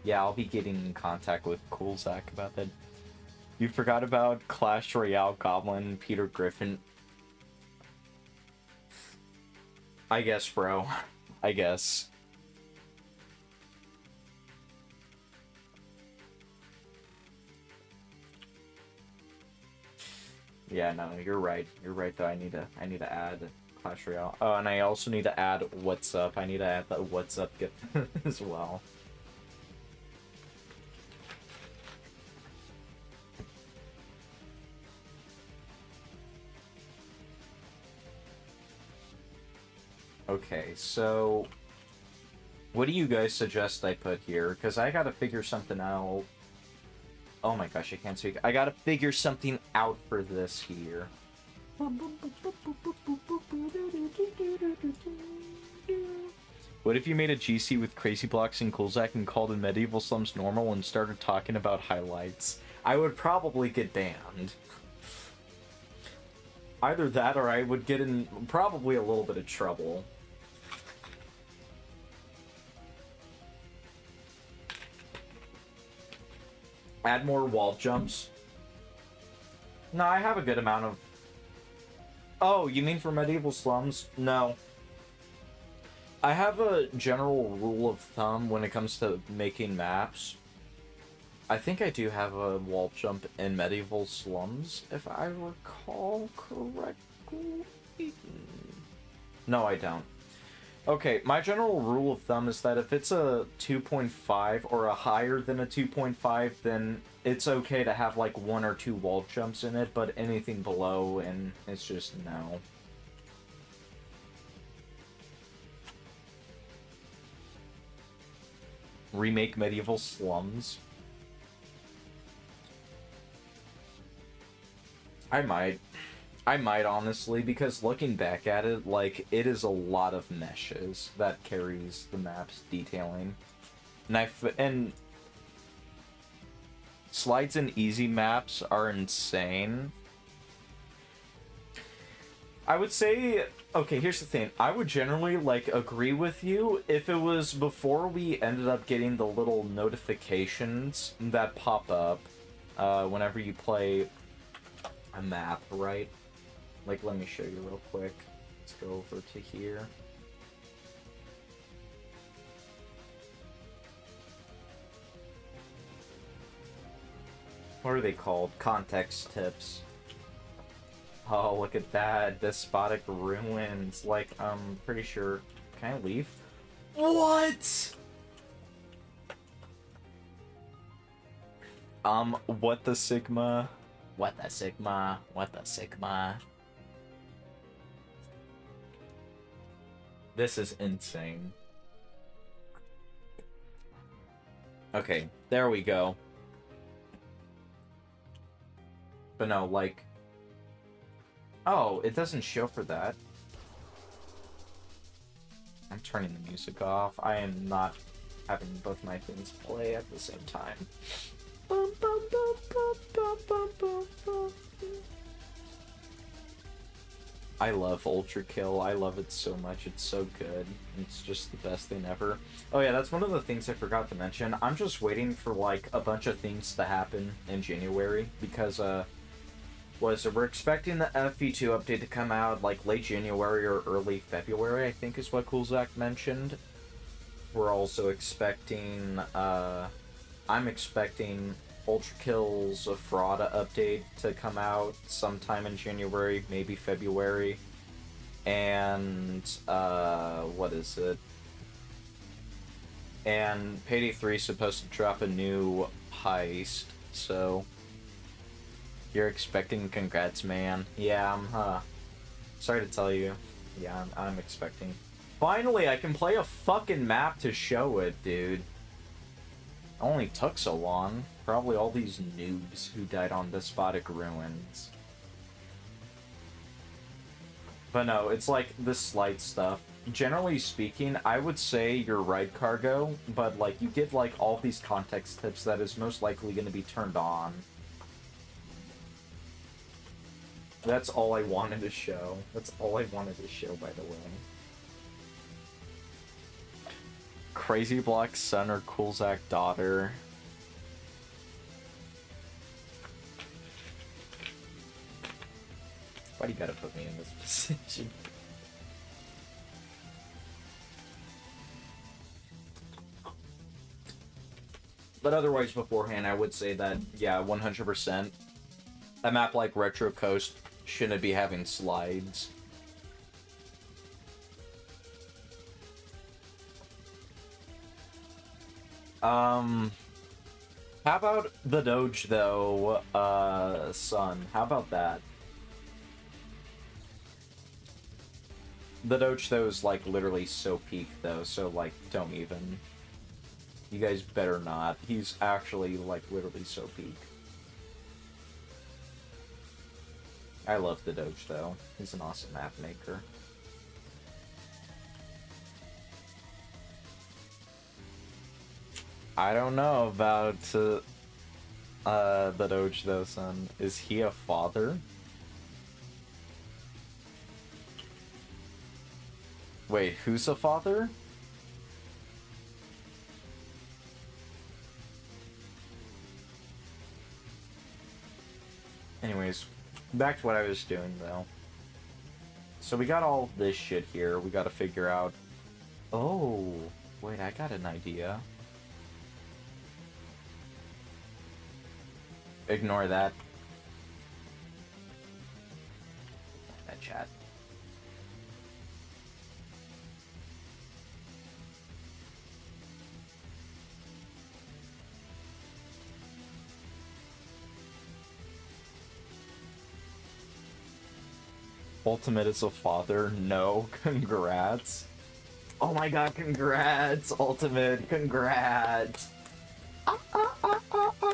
Yeah, I'll be getting in contact with Cool Zach about that. You forgot about Clash Royale Goblin Peter Griffin. I guess, bro. I guess. Yeah, no, you're right. You're right though. I need to add Clash Royale. Oh, and I also need to add Whatsup. I need to add the Whatsup gift as well. Okay, so what do you guys suggest I put here? Because I gotta figure something out. Oh my gosh, I can't speak. I gotta figure something out for this here. What if you made a GC with Crazy Blocks and Coolzack and called in Medieval Slums normal and started talking about highlights? I would probably get banned. Either that or I would get in probably a little bit of trouble. Add more wall jumps. No, I have a good amount of... Oh, you mean for Medieval Slums? No. I have a general rule of thumb when it comes to making maps. I think I do have a wall jump in Medieval Slums, if I recall correctly. No, I don't. Okay, my general rule of thumb is that if it's a 2.5 or a higher than a 2.5, then it's okay to have like 1 or 2 wall jumps in it, but anything below, and it's just no. Remake Medieval Slums. I might honestly, because looking back at it, like, it is a lot of meshes that carries the map's detailing. And slides and easy maps are insane. I would say, okay, here's the thing. I would generally, like, agree with you if it was before we ended up getting the little notifications that pop up whenever you play a map, right? Like, let me show you real quick. Let's go over to here. What are they called? Context tips. Oh, look at that. Despotic ruins. Like, I'm pretty sure... Can I leave? What? What the Sigma? What the Sigma? What the Sigma? This is insane. Okay, there we go. But no, like... Oh, it doesn't show for that. I'm turning the music off. I am not having both my things play at the same time. I love Ultra Kill. I love it so much. It's so good. It's just the best thing ever. Oh yeah, that's one of the things I forgot to mention. I'm just waiting for like a bunch of things to happen in January because was we're expecting the FE2 update to come out like late January or early February, I think is what Coolzak mentioned. We're also expecting, I'm expecting Ultra Kill's Frauda update to come out sometime in January, maybe February. And, what is it? And Payday 3 is supposed to drop a new heist, so... You're expecting congrats, man. Yeah, I'm, sorry to tell you. Yeah, I'm expecting. Finally, I can play a fucking map to show it, dude. It only took so long. Probably all these noobs who died on Despotic Ruins. But no, it's like the slight stuff. Generally speaking, I would say you're right, Cargo, but like you get like all these context tips that is most likely going to be turned on. That's all I wanted to show. That's all I wanted to show, by the way. Crazy Block's son or Coolzak daughter. Why do you gotta put me in this position? But otherwise, beforehand, I would say that, yeah, 100%. A map like Retro Coast shouldn't be having slides. How about the Doge, though, son? How about that? The Doge, though, is, like, literally so peak, though, so, like, don't even. You guys better not. He's actually, like, literally so peak. I love the Doge, though. He's an awesome map maker. I don't know about the Doge, though, son. Is he a father? Wait, who's a father? Anyways, back to what I was doing, though. So we got all this shit here. We gotta figure out... Oh, wait, I got an idea. Ignore that. That chat. Ultimate is a father? No. Congrats. Oh my god, congrats, Ultimate. Congrats.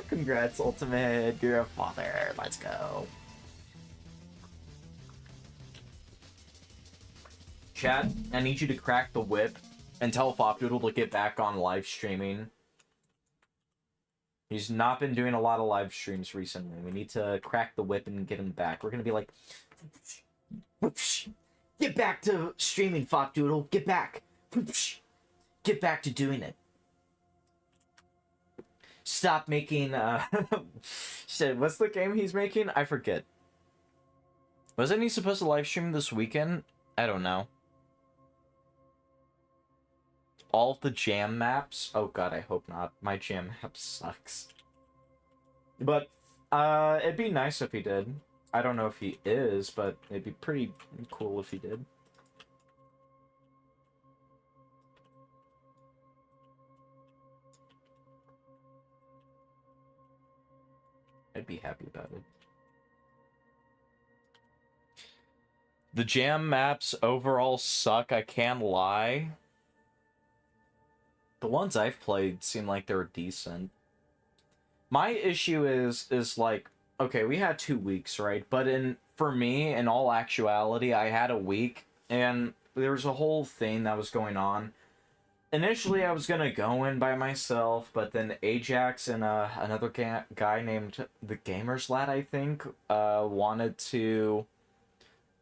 Congrats, Ultimate. You're a father. Let's go. Chat, I need you to crack the whip and tell Fopdoodle to get back on live streaming. He's not been doing a lot of live streams recently. We need to crack the whip and get him back. We're gonna be like... Get back to streaming, Fopdoodle. Get back. Get back to doing it. Stop making, shit, what's the game he's making? I forget. Wasn't he supposed to live stream this weekend? I don't know. All of the jam maps? Oh god, I hope not. My jam map sucks. But, it'd be nice if he did. I don't know if he is, but it'd be pretty cool if he did. I'd be happy about it. The jam maps overall suck, I can't lie. The ones I've played seem like they were decent. My issue is like, okay, we had 2 weeks, right? But for me, in all actuality, I had a week, and there was a whole thing that was going on. Initially, I was gonna go in by myself, but then Ajax and another guy named the Gamers Lad, I think, wanted to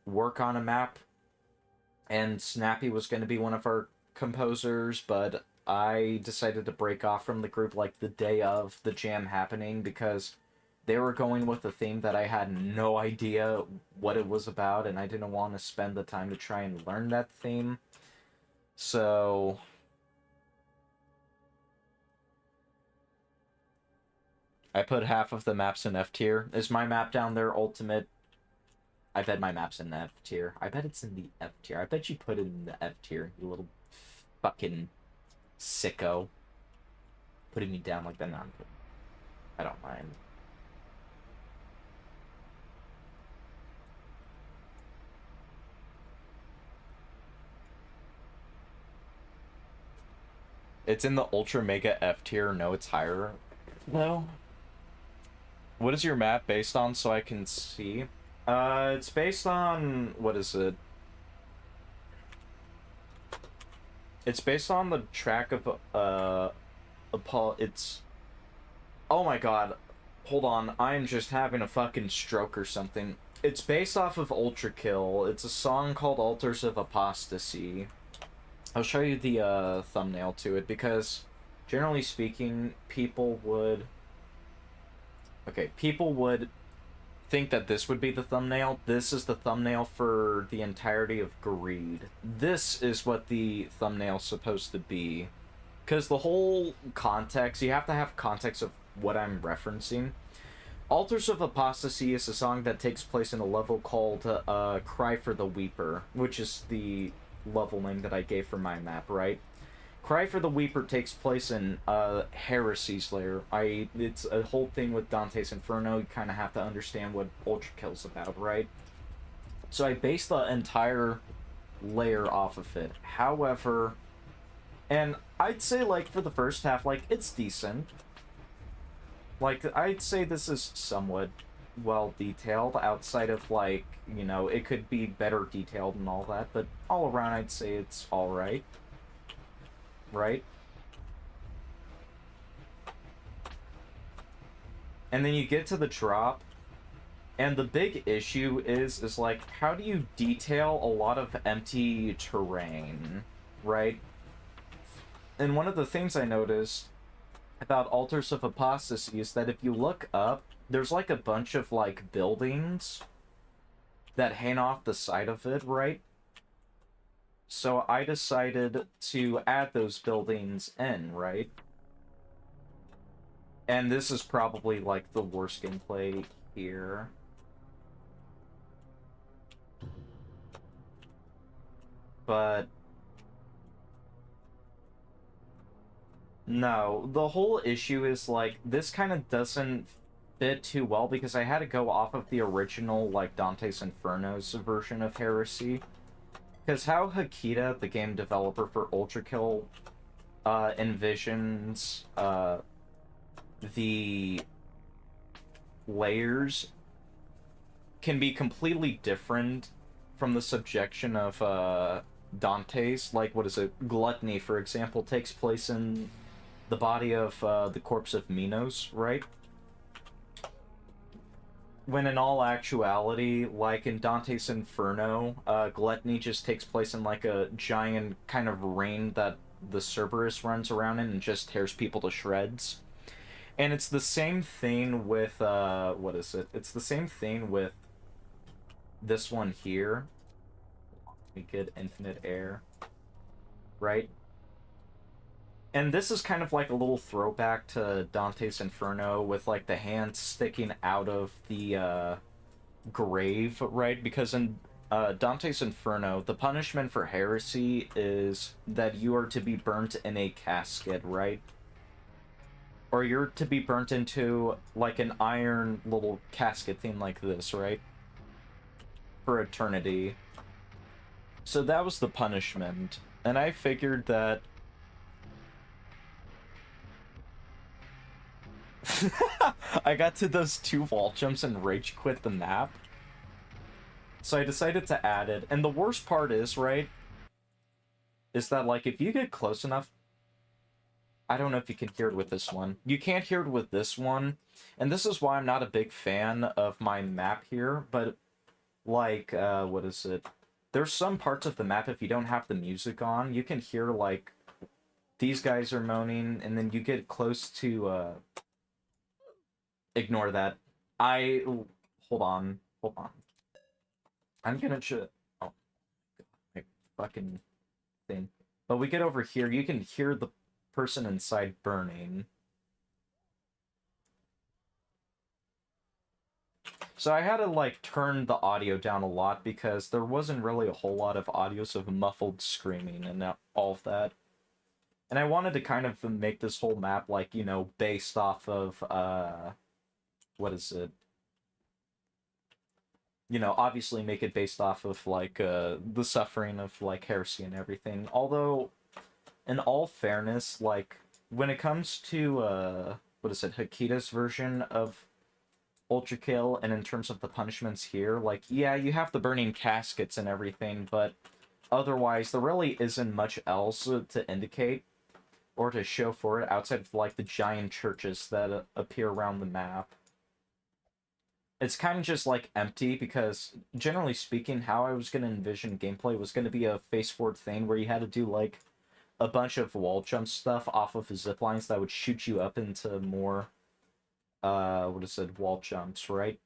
work on a map, and Snappy was gonna be one of our composers, but I decided to break off from the group like the day of the jam happening because they were going with a theme that I had no idea what it was about, and I didn't want to spend the time to try and learn that theme. So I put half of the maps in F tier. Is my map down there ultimate? I bet my map's in F tier. I bet it's in the F tier. I bet you put it in the F tier, you little fucking sicko. Putting me down like that. No, I don't mind. It's in the Ultra Mega F tier. No, it's higher. No. What is your map based on so I can see? It's based on... What is it? It's based on the track of, it's... Oh my god. Hold on. I'm just having a fucking stroke or something. It's based off of Ultra Kill. It's a song called Altars of Apostasy. I'll show you the thumbnail to it, because generally speaking, people would think that this would be the thumbnail. This is the thumbnail for the entirety of Greed. This is what the thumbnail's supposed to be. Because the whole context, you have to have context of what I'm referencing. Altars of Apostasy is a song that takes place in a level called Cry for the Weeper, which is the level name that I gave for my map, right? Cry for the Weeper takes place in Heresy's lair. It's a whole thing with Dante's Inferno. You kind of have to understand what Ultra Kill's about, right? So I based the entire layer off of it. However, and I'd say, like, for the first half, like, it's decent. Like, I'd say this is somewhat well detailed, outside of, like, you know, it could be better detailed and all that, but all around I'd say it's alright. Right? And then you get to the drop, and the big issue is like, how do you detail a lot of empty terrain, right? And one of the things I noticed about Altars of Apostasy is that if you look up, there's like a bunch of like buildings that hang off the side of it, right? So I decided to add those buildings in, right? And this is probably like the worst gameplay here. But no, the whole issue is like, this kind of doesn't fit too well, because I had to go off of the original, like, Dante's Inferno's version of Heresy. Because how Hakita, the game developer for Ultra Kill, envisions the layers can be completely different from the subjection of Dante's. Like, what is it? Gluttony, for example, takes place in the body of the corpse of Minos, right? When in all actuality, like in Dante's Inferno, Gluttony just takes place in like a giant kind of ring that the Cerberus runs around in and just tears people to shreds. And it's the same thing with, what is it? It's the same thing with this one here. We get infinite air, right? And this is kind of like a little throwback to Dante's Inferno, with like the hands sticking out of the grave, right? Because in Dante's Inferno, the punishment for heresy is that you are to be burnt in a casket, right? Or you're to be burnt into like an iron little casket thing like this, right? For eternity. So that was the punishment. And I figured that I got to those 2 wall jumps and rage quit the map. So I decided to add it. And the worst part is, right, is that, like, if you get close enough... I don't know if you can hear it with this one. You can't hear it with this one. And this is why I'm not a big fan of my map here. But, like, what is it? There's some parts of the map, if you don't have the music on, you can hear, like, these guys are moaning, and then you get close to, ignore that. Hold on. Hold on. I'm gonna oh, my fucking thing. But we get over here, you can hear the person inside burning. So I had to, like, turn the audio down a lot because there wasn't really a whole lot of audios of muffled screaming and all of that. And I wanted to kind of make this whole map, like, you know, based off of, what is it? You know, obviously make it based off of, like, the suffering of, like, heresy and everything. Although, in all fairness, like, when it comes to, what is it, Hakita's version of Ultra Kill, and in terms of the punishments here, like, yeah, you have the burning caskets and everything, but otherwise, there really isn't much else to indicate or to show for it outside of, like, the giant churches that appear around the map. It's kind of just, like, empty, because, generally speaking, how I was going to envision gameplay was going to be a face-forward thing where you had to do, like, a bunch of wall jump stuff off of zip lines that would shoot you up into more, what is it, wall jumps, right?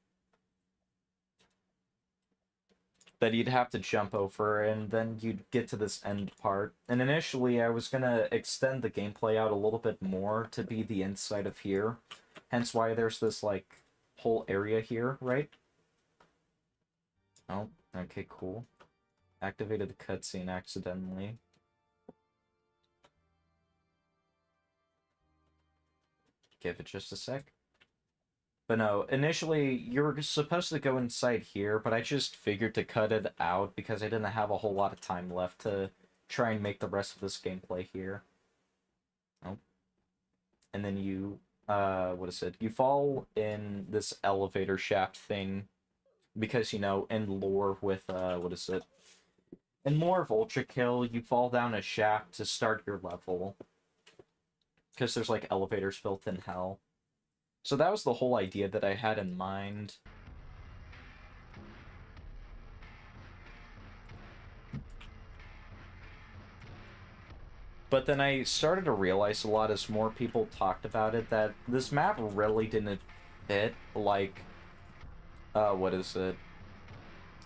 That you'd have to jump over, and then you'd get to this end part. And initially, I was gonna extend the gameplay out a little bit more to be the inside of here. Hence why there's this, like, whole area here, right? Oh, okay, cool. Activated the cutscene accidentally. Give it just a sec. But no, initially, you were supposed to go inside here, but I just figured to cut it out because I didn't have a whole lot of time left to try and make the rest of this gameplay here. Oh. And then you, what is it? You fall in this elevator shaft thing because, you know, in lore with, what is it? In more of Ultra Kill, you fall down a shaft to start your level. Because there's, like, elevators built in hell. So that was the whole idea that I had in mind. But then I started to realize a lot as more people talked about it that this map really didn't fit, like, what is it?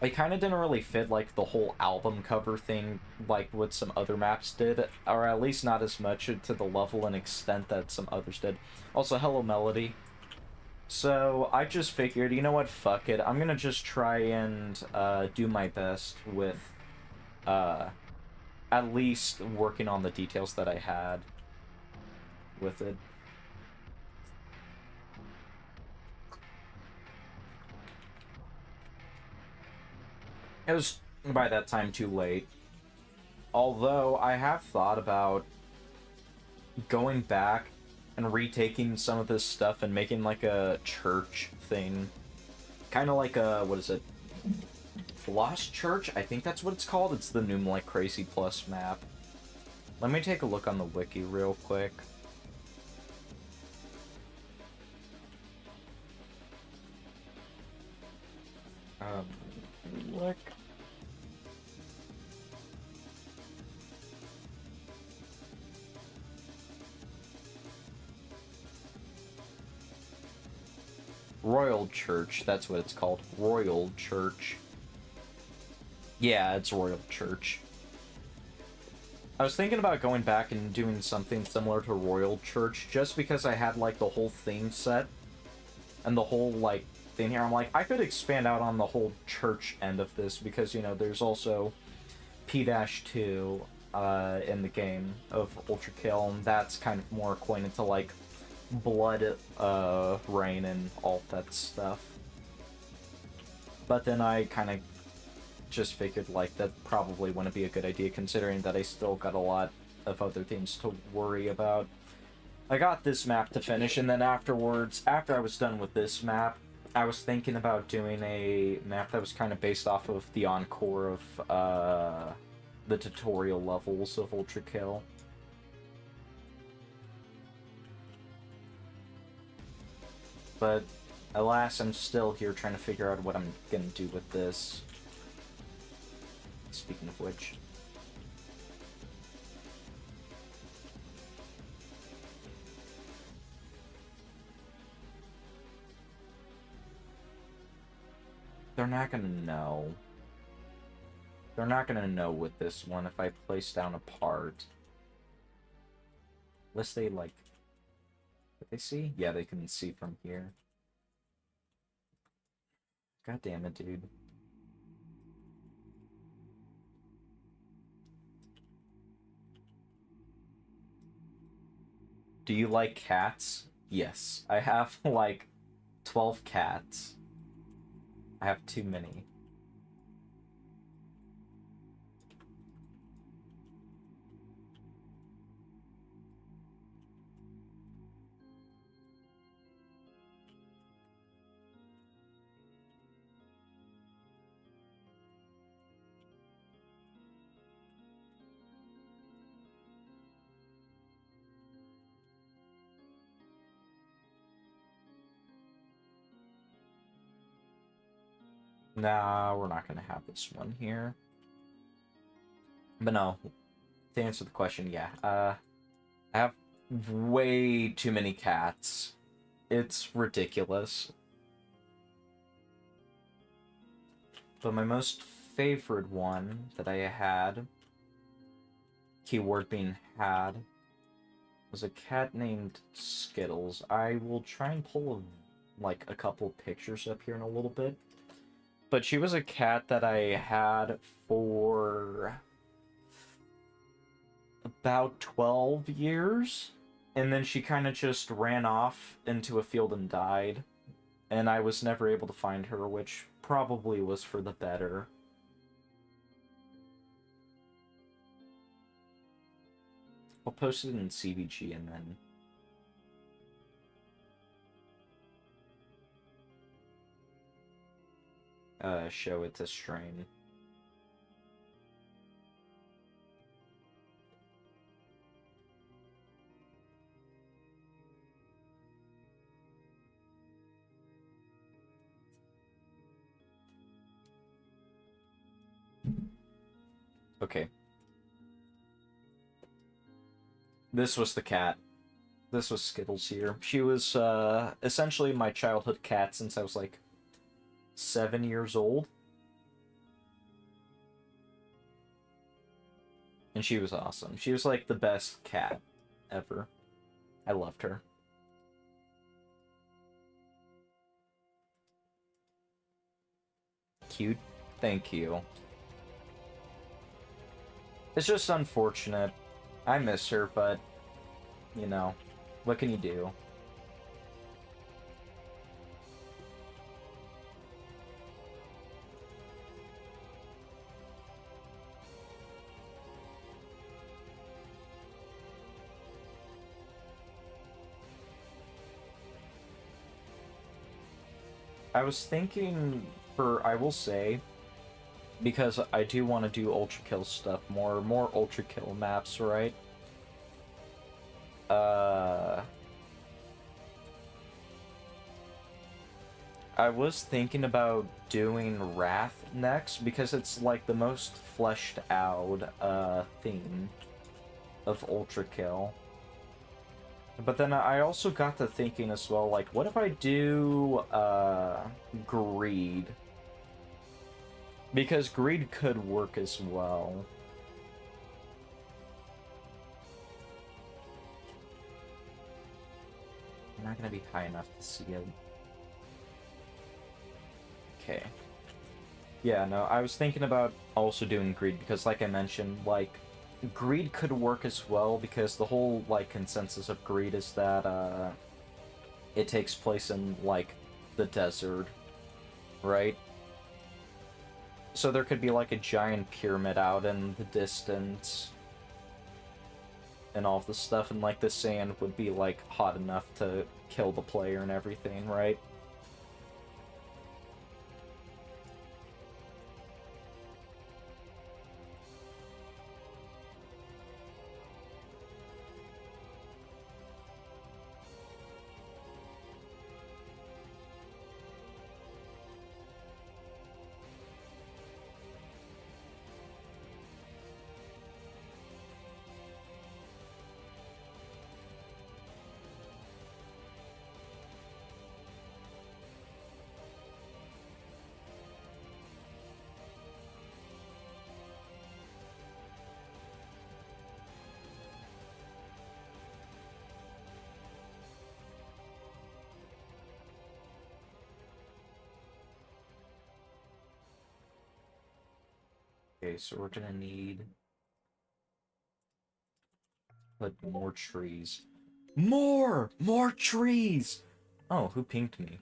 It kind of didn't really fit, like, the whole album cover thing, like what some other maps did, or at least not as much to the level and extent that some others did. Also, hello, Melody. So, I just figured, you know what, fuck it, I'm gonna just try and, do my best with, at least working on the details that I had with it. It was, by that time, too late. Although, I have thought about going back and retaking some of this stuff and making, like, a church thing. Kind of like a, what is it? Lost Church? I think that's what it's called. It's the new, like, Crazy Plus map. Let me take a look on the wiki real quick. Look. Royal Church, that's what it's called. Royal Church. Yeah, it's Royal Church. I was thinking about going back and doing something similar to Royal Church, just because I had, like, the whole theme set, and the whole, like, thing here. I'm like, I could expand out on the whole church end of this, because, you know, there's also P-2 in the game of Ultra Kill, and that's kind of more acquainted to, like, blood rain and all that stuff. But then I kind of just figured, like, that probably wouldn't be a good idea, considering that I still got a lot of other things to worry about. I got this map to finish, and then afterwards, after I was done with this map, I was thinking about doing a map that was kind of based off of the encore of the tutorial levels of Ultra Kill. But alas, I'm still here trying to figure out what I'm gonna do with this. Speaking of which. They're not gonna know. They're not gonna know with this one if I place down a part. Unless they, like... Did they see? Yeah, they can see from here. God damn it, dude. Do you like cats? Yes. I have, like, 12 cats. I have too many. Nah, we're not gonna have this one here. But no, to answer the question, yeah. I have way too many cats. It's ridiculous. But my most favorite one that I had, keyword being had, was a cat named Skittles. I will try and pull like a couple pictures up here in a little bit. But she was a cat that I had for about 12 years. And then she kind of just ran off into a field and died. And I was never able to find her, which probably was for the better. I'll post it in CBG and then show it to stream. Okay. This was the cat. This was Skittles here. She was essentially my childhood cat since I was like 7 years old. And she was awesome. She was like the best cat ever. I loved her. Cute. Thank you. It's just unfortunate. I miss her, but, you know, what can you do? I was thinking I will say, because I do want to do Ultra Kill stuff more Ultra Kill maps, right? I was thinking about doing Wrath next, because it's like the most fleshed out, theme of Ultra Kill. But then I also got to thinking as well, like, what if I do, Greed? Because Greed could work as well. I'm not gonna be high enough to see it. Okay. Yeah, no, I was thinking about also doing Greed, because like I mentioned, like, Greed could work as well, because the whole, like, consensus of Greed is that, it takes place in, like, the desert, right? So there could be, like, a giant pyramid out in the distance, and all of the stuff, and, like, the sand would be, like, hot enough to kill the player and everything, right? Okay, so we're gonna need like more trees. More trees. Oh, who pinged me?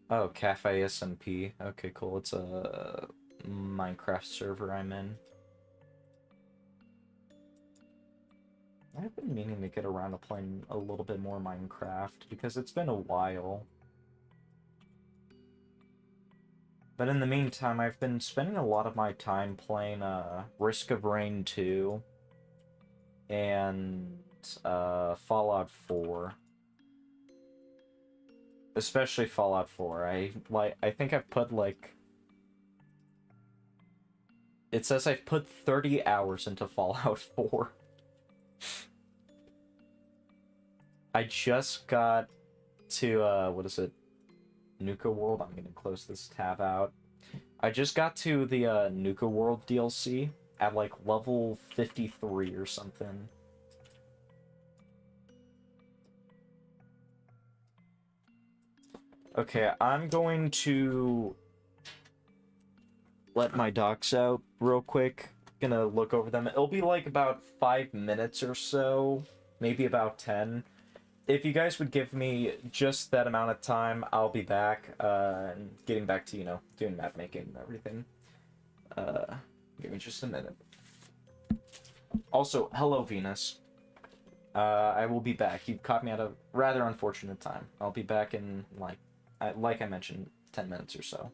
Oh, Cafe SMP. Okay, cool. It's a Minecraft server I'm in. I've been meaning to get around to playing a little bit more Minecraft because it's been a while. But in the meantime, I've been spending a lot of my time playing Risk of Rain 2 and Fallout 4. Especially Fallout 4. I think I've put like it says I've put 30 hours into Fallout 4. I just got to what is it? Nuka World. I'm gonna close this tab out. I just got to the Nuka World DLC at like level 53 or something. Okay, I'm going to let my docs out real quick. Gonna look over them. It'll be like about 5 minutes or so, maybe about 10. If you guys would give me just that amount of time, I'll be back, and getting back to, you know, doing map making and everything. Give me just a minute. Also, hello, Venus. I will be back. You caught me at a rather unfortunate time. I'll be back in, like I mentioned, 10 minutes or so.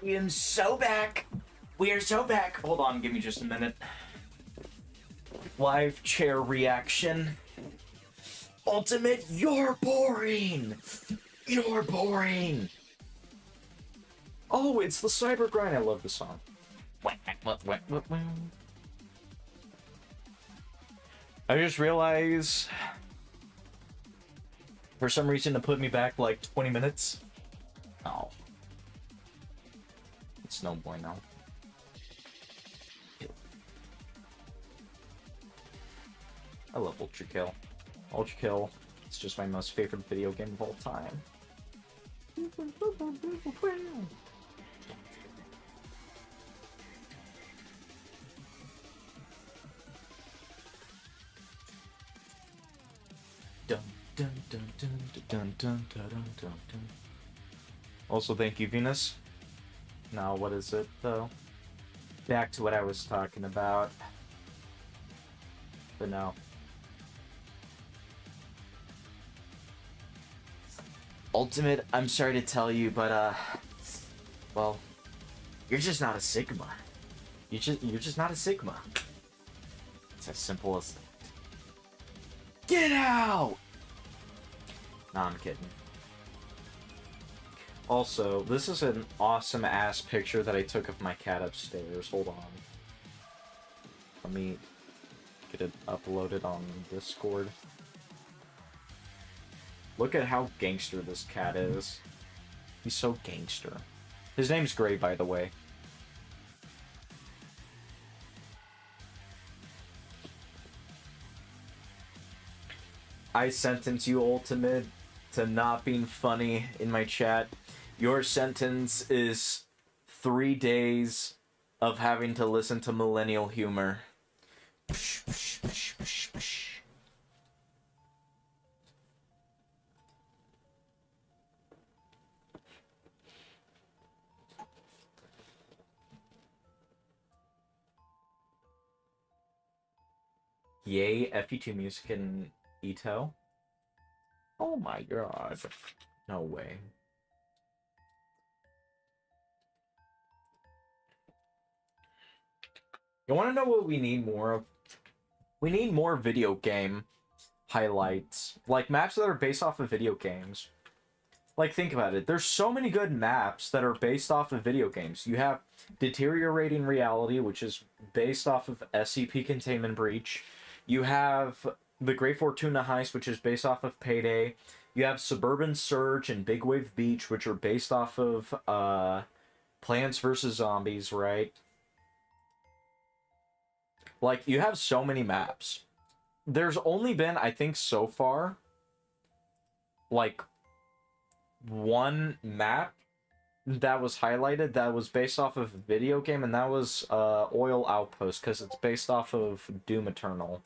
I am so back. We are so back. Hold on, give me just a minute. Live chair reaction. Ultimate, you're boring. You're boring. Oh, it's the Cyber Grind. I love the song. I just realized for some reason it put me back like 20 minutes. Oh. It's no bueno. I love Ultra Kill. Ultra Kill. It's just my most favorite video game of all time. Dun, dun, dun, dun, dun, dun, dun, dun, dun, dun. Also, thank you, Venus. Now, what is it, though? Back to what I was talking about. But no. Ultimate, I'm sorry to tell you, but, well, you're just not a Sigma. You're just not a Sigma. It's as simple as that. Get out! Nah, I'm kidding. Also, this is an awesome-ass picture that I took of my cat upstairs. Hold on. Let me get it uploaded on Discord. Look at how gangster this cat is. He's so gangster. His name's Gray, by the way. I sentence you, Ultimate, to not being funny in my chat. Your sentence is 3 days of having to listen to millennial humor. Yay, FE2 music and Ito. Oh my god. No way. You want to know what we need more of? We need more video game highlights. Like, maps that are based off of video games. Like, think about it. There's so many good maps that are based off of video games. You have Deteriorating Reality, which is based off of SCP Containment Breach. You have the Great Fortuna Heist, which is based off of Payday. You have Suburban Surge and Big Wave Beach, which are based off of Plants vs. Zombies, right? Like, you have so many maps. There's only been, I think, so far, like, one map that was highlighted that was based off of a video game, and that was Oil Outpost, because it's based off of Doom Eternal.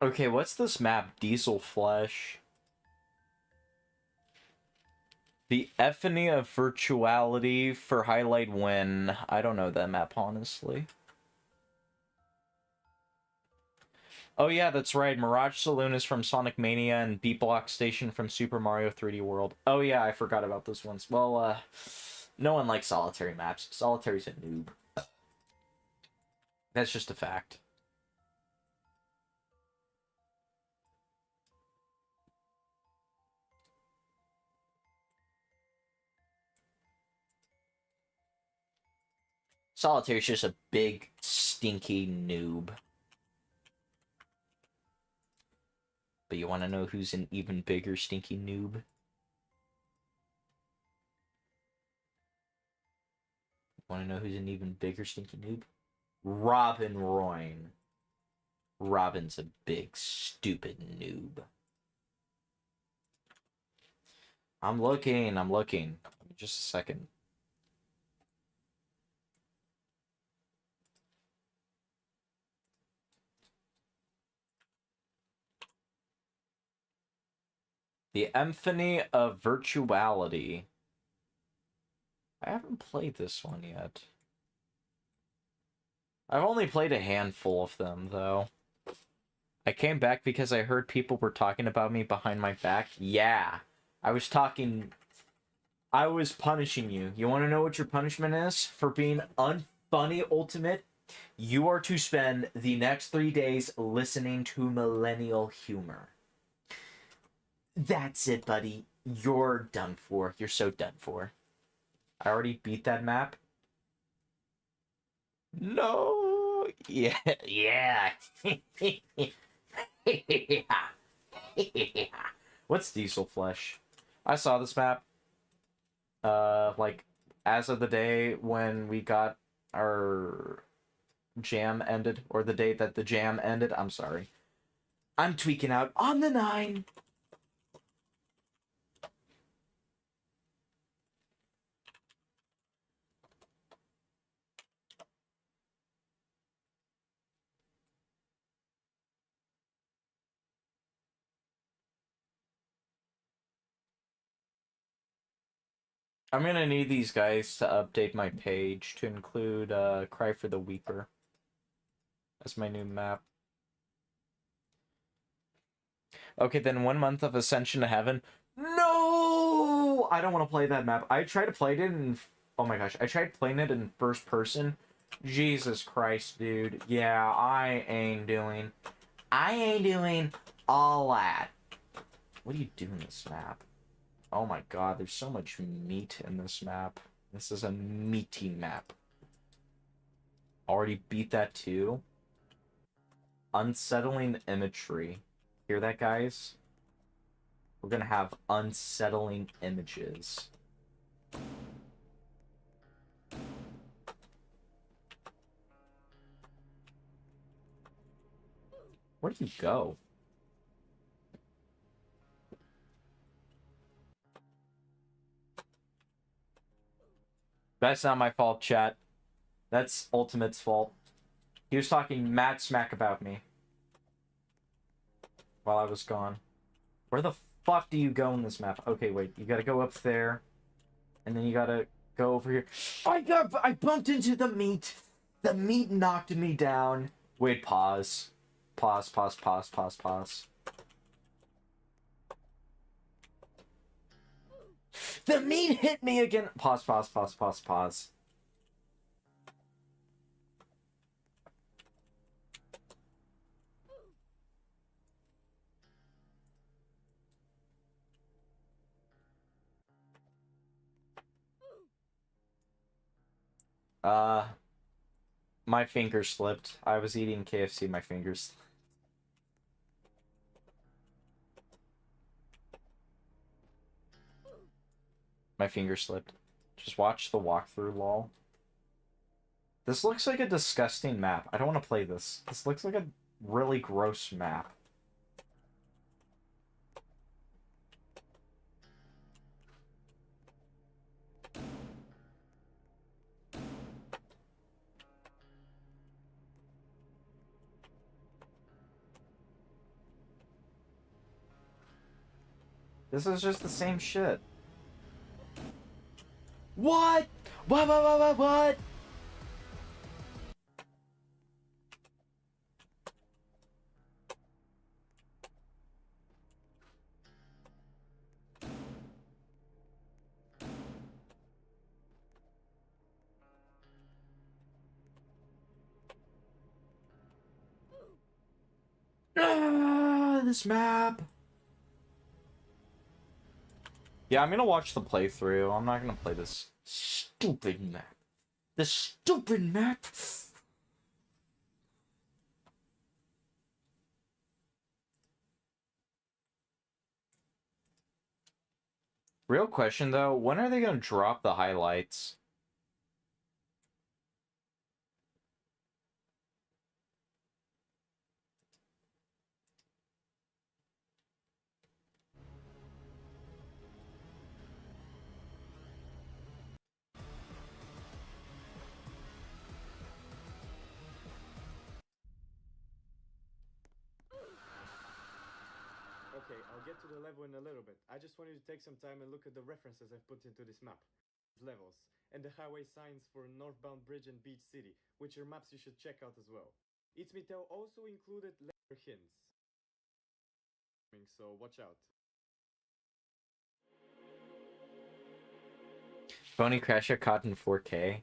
Okay, what's this map? Diesel Flesh. The Ephany of Virtuality for Highlight Win. I don't know that map, honestly. Oh yeah, that's right. Mirage Saloon is from Sonic Mania and Beat Block Station from Super Mario 3D World. Oh yeah, I forgot about those ones. Well, no one likes solitary maps. Solitary's a noob. That's just a fact. Solitary's just a big, stinky noob. But you want to know who's an even bigger, stinky noob? Want to know who's an even bigger, stinky noob? Robin Royne. Robin's a big, stupid noob. I'm looking. Just a second. The Symphony of Virtuality. I haven't played this one yet. I've only played a handful of them, though. I came back because I heard people were talking about me behind my back. Yeah. I was punishing you. You want to know what your punishment is for being unfunny, Ultimate? You are to spend the next 3 days listening to millennial humor. That's it, buddy. You're done for. You're so done for. I already beat that map. No. Yeah. Yeah. What's Diesel Flesh? I saw this map. Like, as of the day when we got our jam ended, or the day that the jam ended. I'm sorry. I'm tweaking out on the 9. I'm gonna need these guys to update my page to include Cry for the Weeper as my new map. Okay, then 1 month of Ascension to Heaven. No! I don't want to play that map. I tried to play it in... Oh my gosh, I tried playing it in first person. Jesus Christ, dude. Yeah, I ain't doing all that. What do you do in this map? Oh my god, there's so much meat in this map. This is a meaty map. Already beat that too. Unsettling imagery. Hear that, guys? We're gonna have unsettling images. Where'd you go? That's not my fault, chat. That's Ultimate's fault. He was talking mad smack about me while I was gone. Where the fuck do you go in this map? Okay, wait. You gotta go up there. And then you gotta go over here. I bumped into the meat. The meat knocked me down. Wait, pause. Pause, pause, pause, pause, pause. The meat hit me again. Pause, pause, pause, pause, pause. My fingers slipped. I was eating KFC, my fingers. My fingers slipped. Just watch the walkthrough, lol. This looks like a disgusting map. I don't want to play this. This looks like a really gross map. This is just the same shit. What? What? This map. Yeah, I'm gonna watch the playthrough. I'm not gonna play this stupid map. This stupid map. Real question though, when are they gonna drop the highlights? Okay, I'll get to the level in a little bit. I just want you to take some time and look at the references I've put into this map. Levels, and the highway signs for Northbound Bridge and Beach City, which are maps you should check out as well. Itsumitel also included later hints, so watch out. Phony Crasher caught in 4K.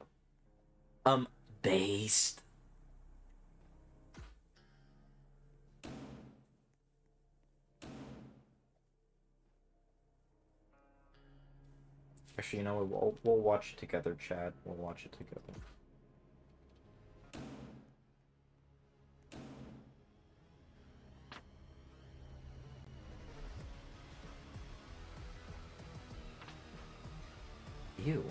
Based. Actually, you know what? We'll watch it together, Chad. We'll watch it together. Ew.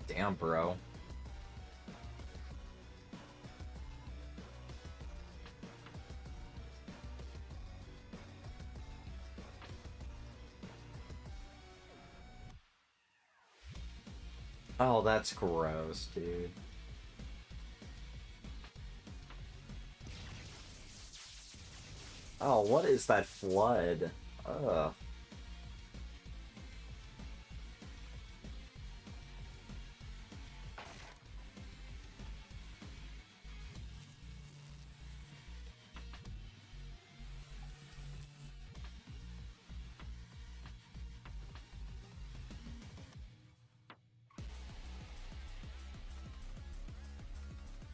Damn, bro. Oh, that's gross, dude. Oh, what is that flood? Ugh.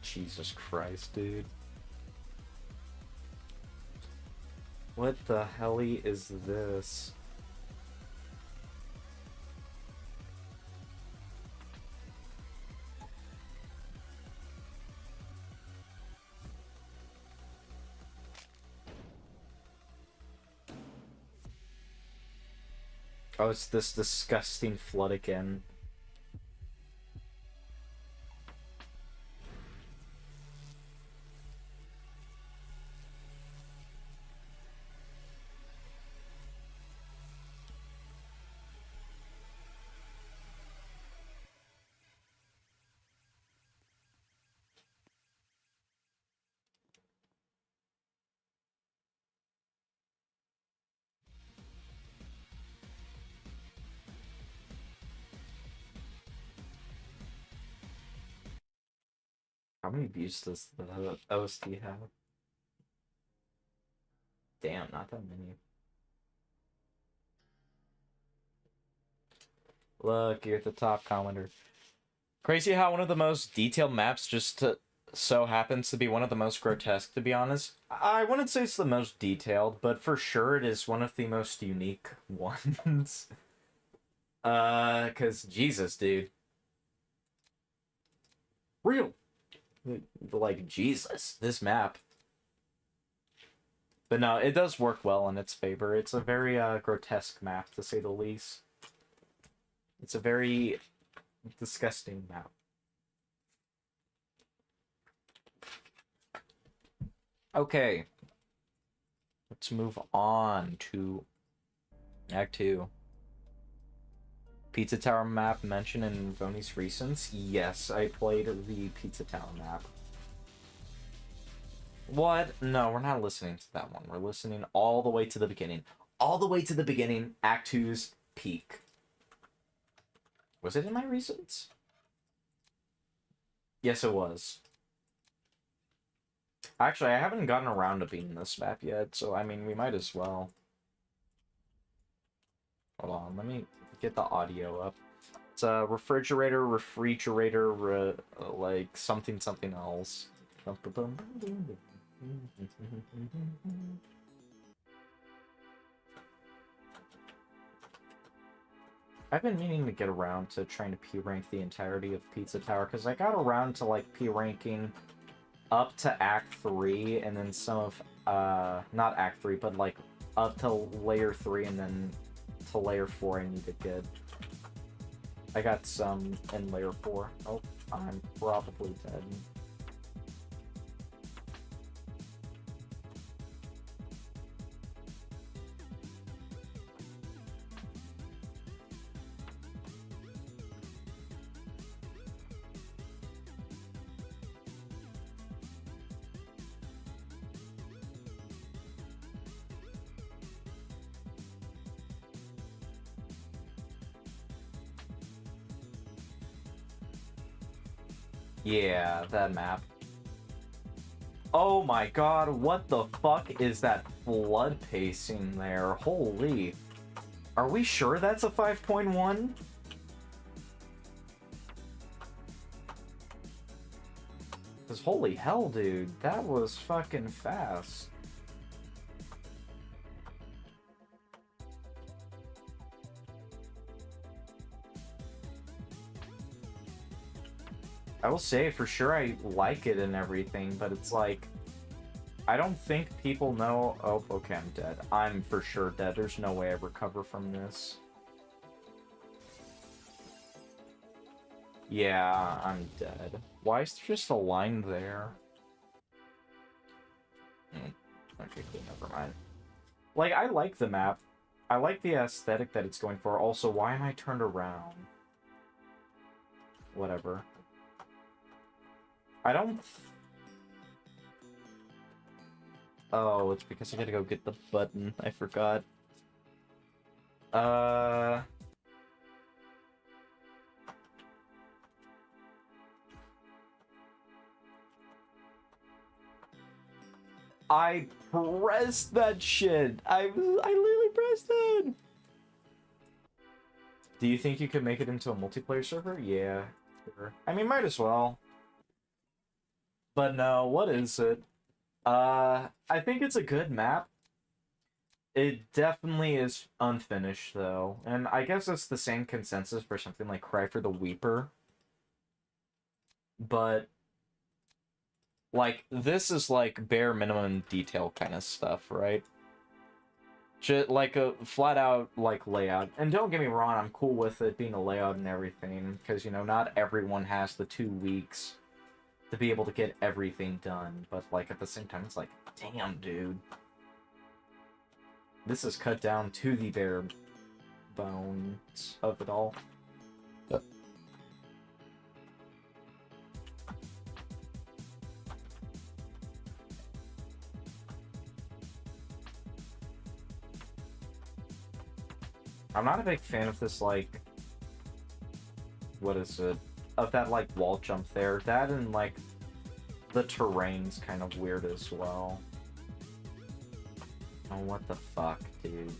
Jesus Christ, dude. What the helly is this? Oh, it's this disgusting flood again. How many views does the OST have? Damn, not that many. Look, you're at the top commenter. Crazy how one of the most detailed maps just so happens to be one of the most grotesque, to be honest. I wouldn't say it's the most detailed, but for sure it is one of the most unique ones. Cause Jesus, dude. Real. Like, Jesus, this map. But no, it does work well in its favor. It's a very, grotesque map, to say the least. It's a very disgusting map. Okay. Let's move on to Act 2. Pizza Tower map mentioned in Voni's Recents? Yes, I played the Pizza Tower map. What? No, we're not listening to that one. We're listening all the way to the beginning. All the way to the beginning, Act 2's peak. Was it in my Recents? Yes, it was. Actually, I haven't gotten around to beating this map yet, so I mean, we might as well. Hold on, let me get the audio up. It's a refrigerator, like something else. I've been meaning to get around to trying to P-rank the entirety of Pizza Tower, because I got around to, like, P-ranking up to Act 3, and then some of, not Act 3, but, like, up to Layer 3, and then to Layer 4 I need to get. I got some in Layer 4. Oh, I'm probably dead. Yeah, that map. Oh my god, what the fuck is that flood pacing there? Holy. Are we sure that's a 5.1? Because holy hell, dude, that was fucking fast. I will say for sure I like it and everything, but it's like, I don't think people know. Oh, okay, I'm dead. I'm for sure dead. There's no way I recover from this. Yeah, I'm dead. Why is there just a line there? Okay, cool, never mind. Like, I like the map. I like the aesthetic that it's going for. Also, why am I turned around? Whatever. I don't... Oh, it's because I gotta go get the button. I forgot. I pressed that shit. I literally pressed it. Do you think you could make it into a multiplayer server? Yeah, sure. I mean, might as well. But no, what is it? I think it's a good map. It definitely is unfinished, though. And I guess it's the same consensus for something like Cry for the Weeper. But, like, this is, like, bare minimum detail kind of stuff, right? Just, like, a flat-out, like, layout. And don't get me wrong, I'm cool with it being a layout and everything. Because, you know, not everyone has the 2 weeks to be able to get everything done. But, like, at the same time, it's like, damn, dude. This is cut down to the bare bones of it all. I'm not a big fan of this, like... What is it? Of that, like, wall jump there. That and, like, the terrain's kind of weird as well. Oh, what the fuck, dude?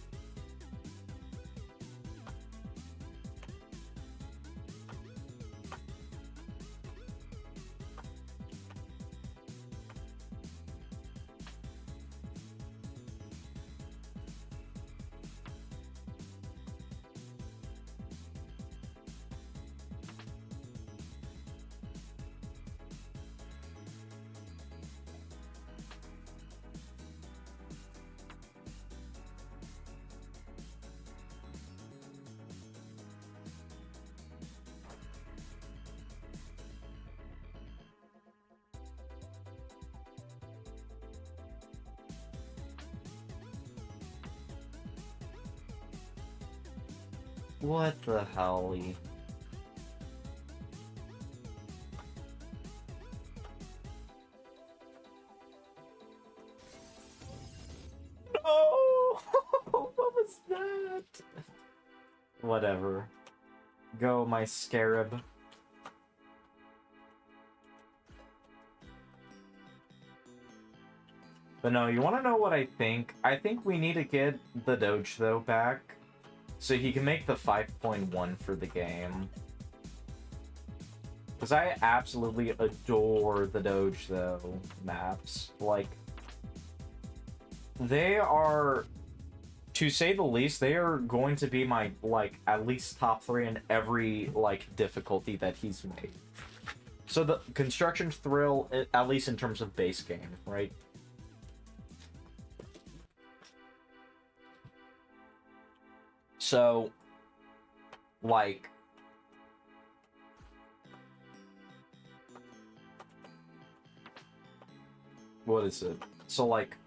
What the hell? No! What was that? Whatever. Go, my scarab. But no, you want to know what I think? I think we need to get the Doge, though, back. So he can make the 5.1 for the game. Because I absolutely adore the Doge, though, maps. Like, they are to say the least, they are going to be my, like, at least top 3 in every, like, difficulty that he's made. So the Construction Thrill, at least in terms of base game, right? So, like... What is it? So, like...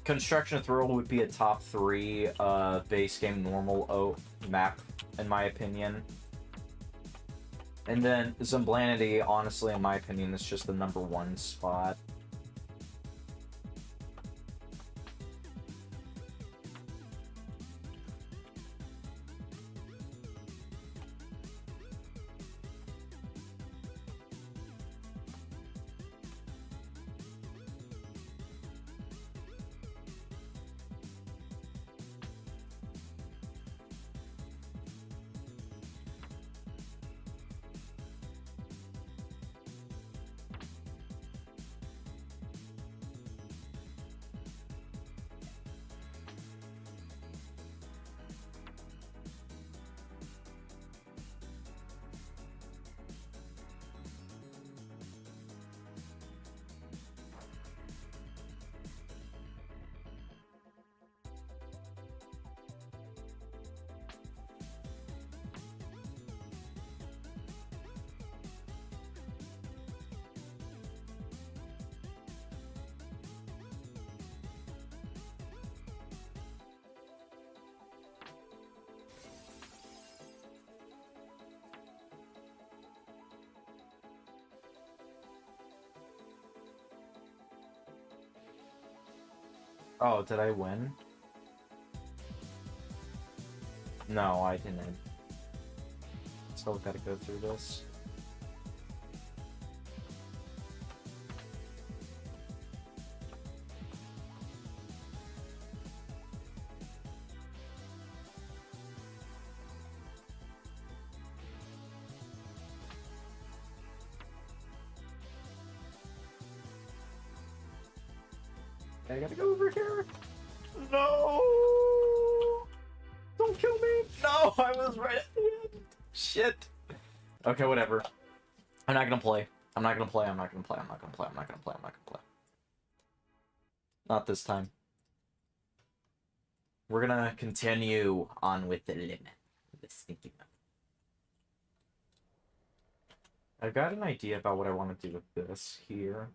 Construction Thrill would be a top 3 base game normal map, in my opinion. And then Zemblanity, honestly, in my opinion, is just the #1 spot. Oh, did I win? No, I didn't. Still gotta go through this. I gotta go over here. No! Don't kill me! No, I was right at the end. Shit. Okay, whatever. I'm not gonna play. I'm not gonna play. I'm not gonna play. I'm not gonna play. I'm not gonna play. I'm not gonna play. Not this time. We're gonna continue on with the limit. The stinky limit. I've got an idea about what I want to do with this here.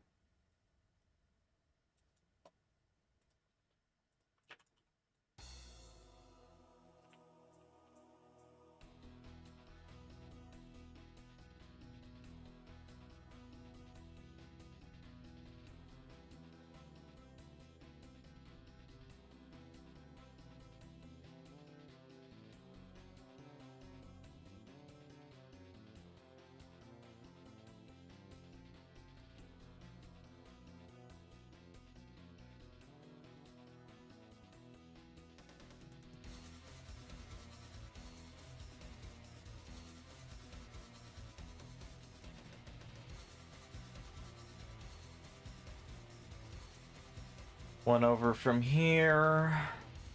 One over from here.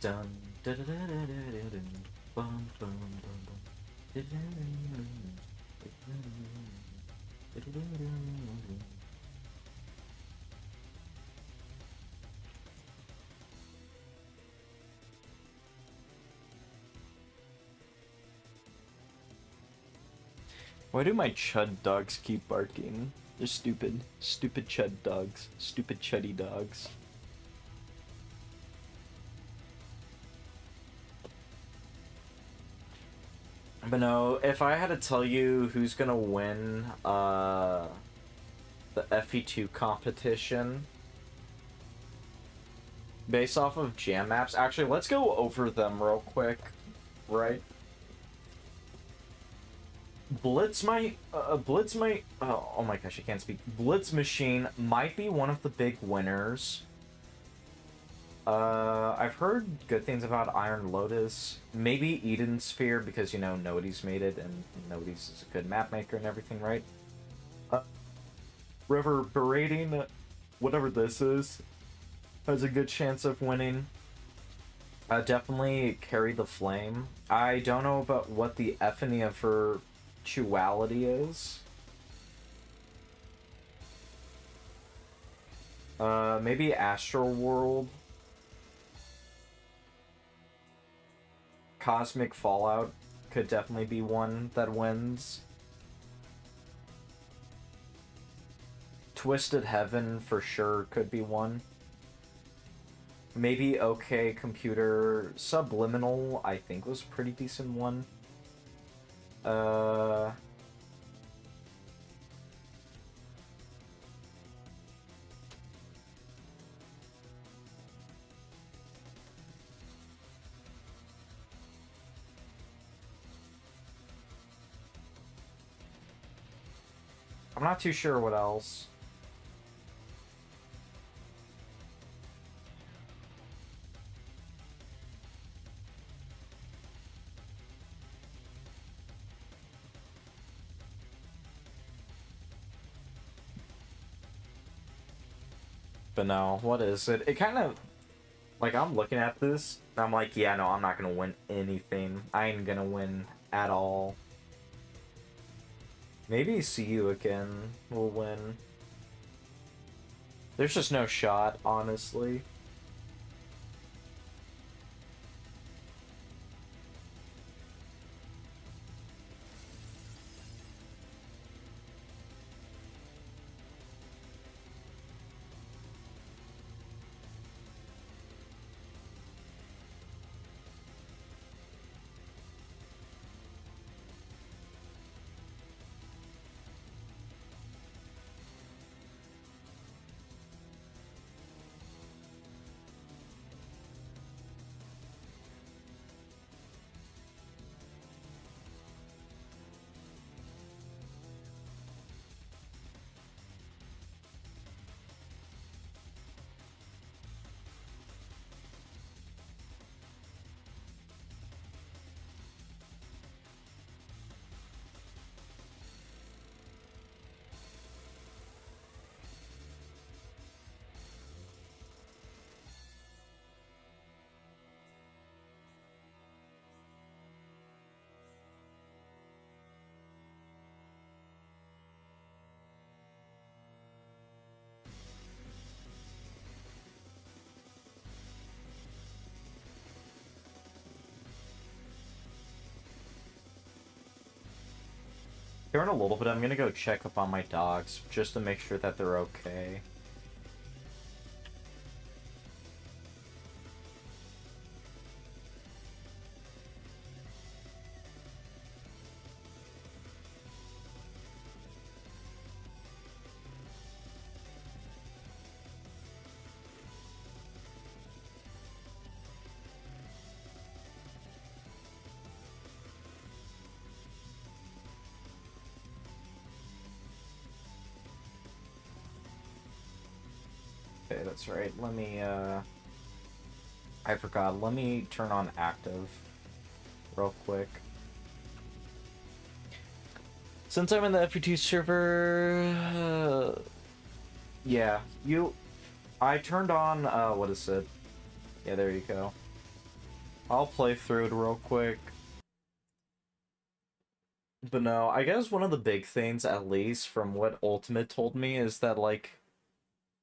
Dun, dun, dun, dun, dun, dun, dun, bum, bum, bum, bum. Dun, dun, dun, dun, dun, dun, dun. Why do my chud dogs keep barking? They're stupid. Stupid chud dogs. Stupid chuddy dogs. But no, if I had to tell you who's gonna win the FE2 competition based off of jam maps, actually let's go over them real quick, right? Blitz might oh my gosh, I can't speak. Blitz Machine might be one of the big winners. I've heard good things about Iron Lotus. Maybe Eden Sphere, because, you know, nobody's made it, and nobody's is a good map maker and everything, right? River Berating, whatever this is, has a good chance of winning. Definitely Carry the Flame. I don't know about what the effing of her virtuality is. Maybe Astral World. Cosmic Fallout could definitely be one that wins. Twisted Heaven for sure could be one. Maybe OK Computer. Subliminal, I think, was a pretty decent one. I'm not too sure what else. But no, what is it? It kind of... Like, I'm looking at this, and I'm like, yeah, no, I'm not gonna win anything. I ain't gonna win at all. Maybe See You Again will win. There's just no shot, honestly. Here in a little bit, I'm gonna go check up on my dogs, just to make sure that they're okay. Okay, that's right. Let me, I forgot. Let me turn on active real quick. Since I'm in the FE2 server... yeah, I turned on, what is it? Yeah, there you go. I'll play through it real quick. But no, I guess one of the big things, at least from what Ultimate told me, is that, like,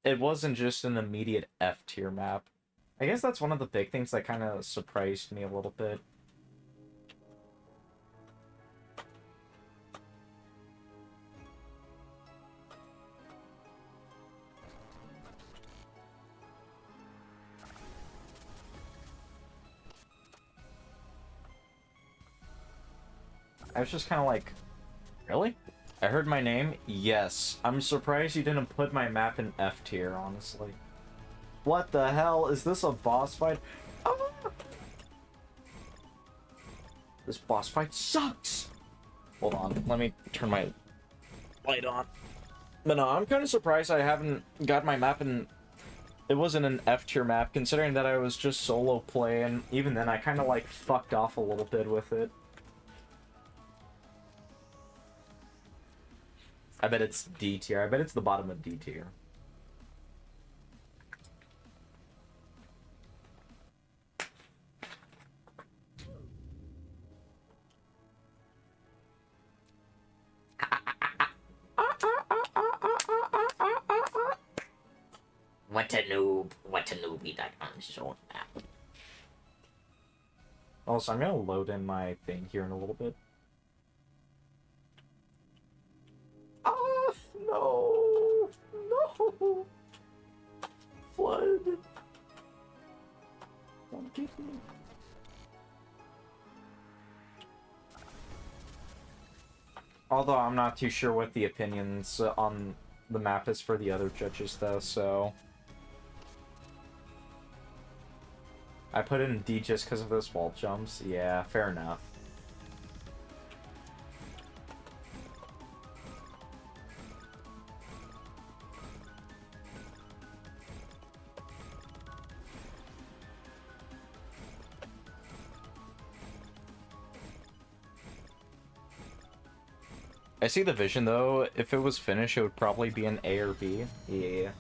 it wasn't just an immediate F tier map. I guess that's one of the big things that kind of surprised me a little bit. I was just kind of like, really? I heard my name? Yes. I'm surprised you didn't put my map in F tier, honestly. What the hell? Is this a boss fight? Ah! This boss fight sucks! Hold on, let me turn my light on. But no, I'm kind of surprised I haven't got my map in... It wasn't an F tier map, considering that I was just solo play, and even then I kind of like fucked off a little bit with it. I bet it's D tier. I bet it's the bottom of D tier. What a noob, that console app. Also, I'm gonna load in my thing here in a little bit. Ah, no! No! Flood! Don't get me. Although I'm not too sure what the opinions on the map is for the other judges, though, so... I put in D just because of those wall jumps. Yeah, fair enough. I see the vision, though. If it was finished, it would probably be an A or B. Yeah.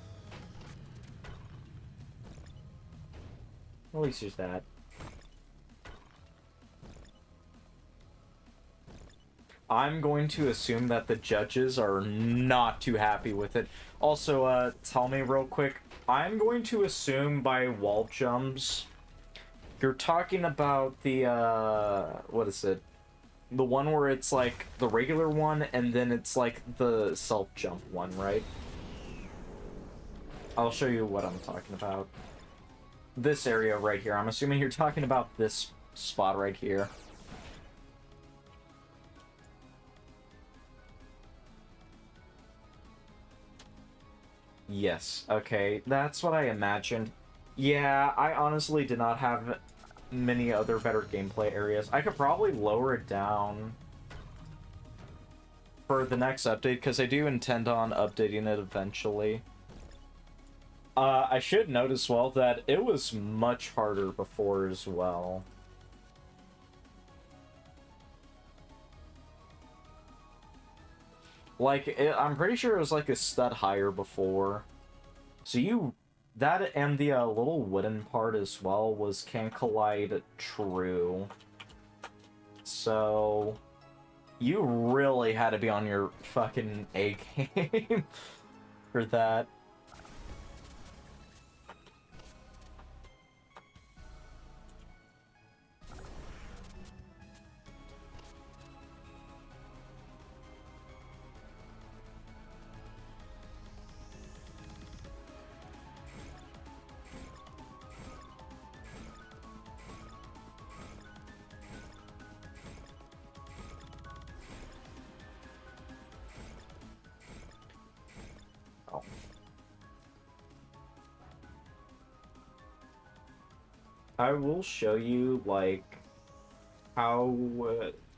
At least there's that. I'm going to assume that the judges are not too happy with it. Also, tell me real quick. I'm going to assume by wall jumps, you're talking about the, what is it? The one where it's like the regular one, and then it's like the self-jump one, right? I'll show you what I'm talking about. This area right here. I'm assuming you're talking about this spot right here. Yes, okay, that's what I imagined. Yeah, I honestly did not have many other better gameplay areas. I could probably lower it down for the next update, because I do intend on updating it eventually. I should note as well that it was much harder before as well. Like, I'm pretty sure it was like a stud higher before. So that and the little wooden part as well was can collide true. So, you really had to be on your fucking A game for that. I will show you, like, how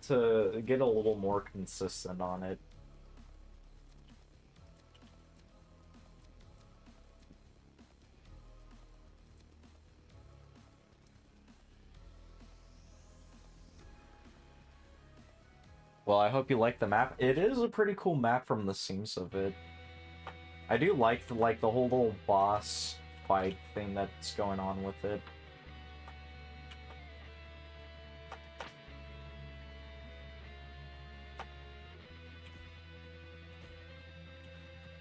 to get a little more consistent on it. Well, I hope you like the map. It is a pretty cool map from the seams of it. I do like the whole little boss fight thing that's going on with it.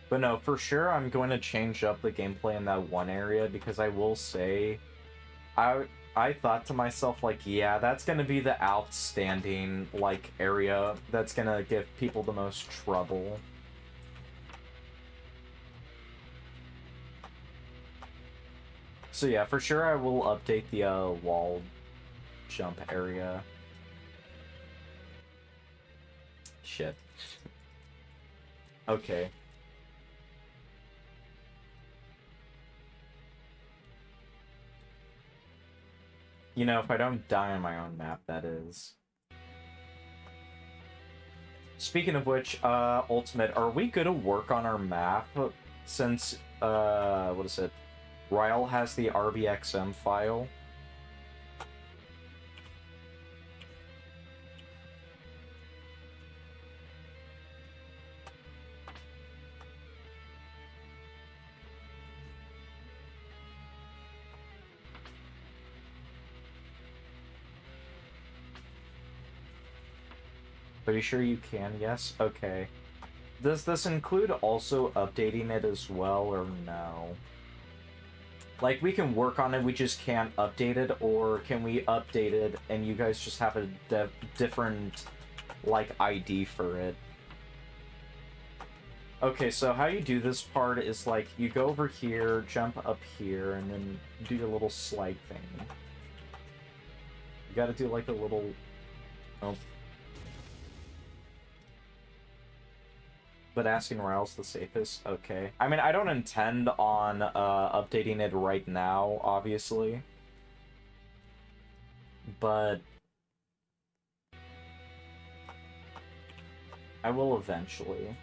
But no, for sure I'm going to change up the gameplay in that one area, because I will say, I thought to myself, like, yeah, that's going to be the outstanding, like, area that's going to give people the most trouble. So yeah, for sure I will update the wall jump area. Shit. Okay. You know, if I don't die on my own map, that is. Speaking of which, Ultimate, are we gonna work on our map since, what is it? Ryle has the RBXM file? Pretty sure you can, yes? Okay. Does this include also updating it as well, or no? Like, we can work on it, we just can't update it, or can we update it and you guys just have a different, like, ID for it? Okay, so how you do this part is, like, you go over here, jump up here, and then do your little slide thing. You gotta do, like, a little... Oh. But asking where else the safest? Okay. I mean, I don't intend on updating it right now, obviously. But I will eventually.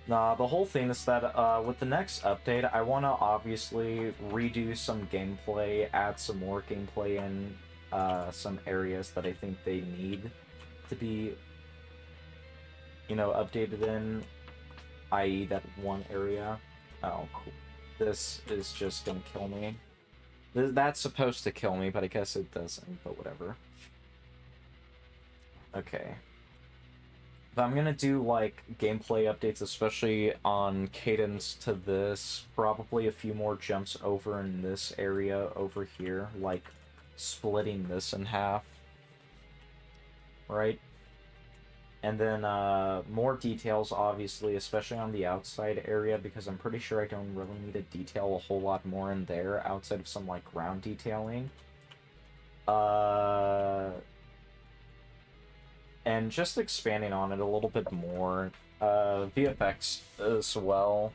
Nah, the whole thing is that with the next update, I want to obviously redo some gameplay, add some more gameplay in some areas that I think they need to be, you know, updated in, i.e. that one area. Oh, cool. This is just gonna kill me. That's supposed to kill me, but I guess it doesn't, but whatever. Okay. But I'm gonna do, like, gameplay updates, especially on cadence to this. Probably a few more jumps over in this area over here, like splitting this in half. Right? And then more details, obviously, especially on the outside area, because I'm pretty sure I don't really need to detail a whole lot more in there, outside of some, like, ground detailing. And just expanding on it a little bit more. VFX as well.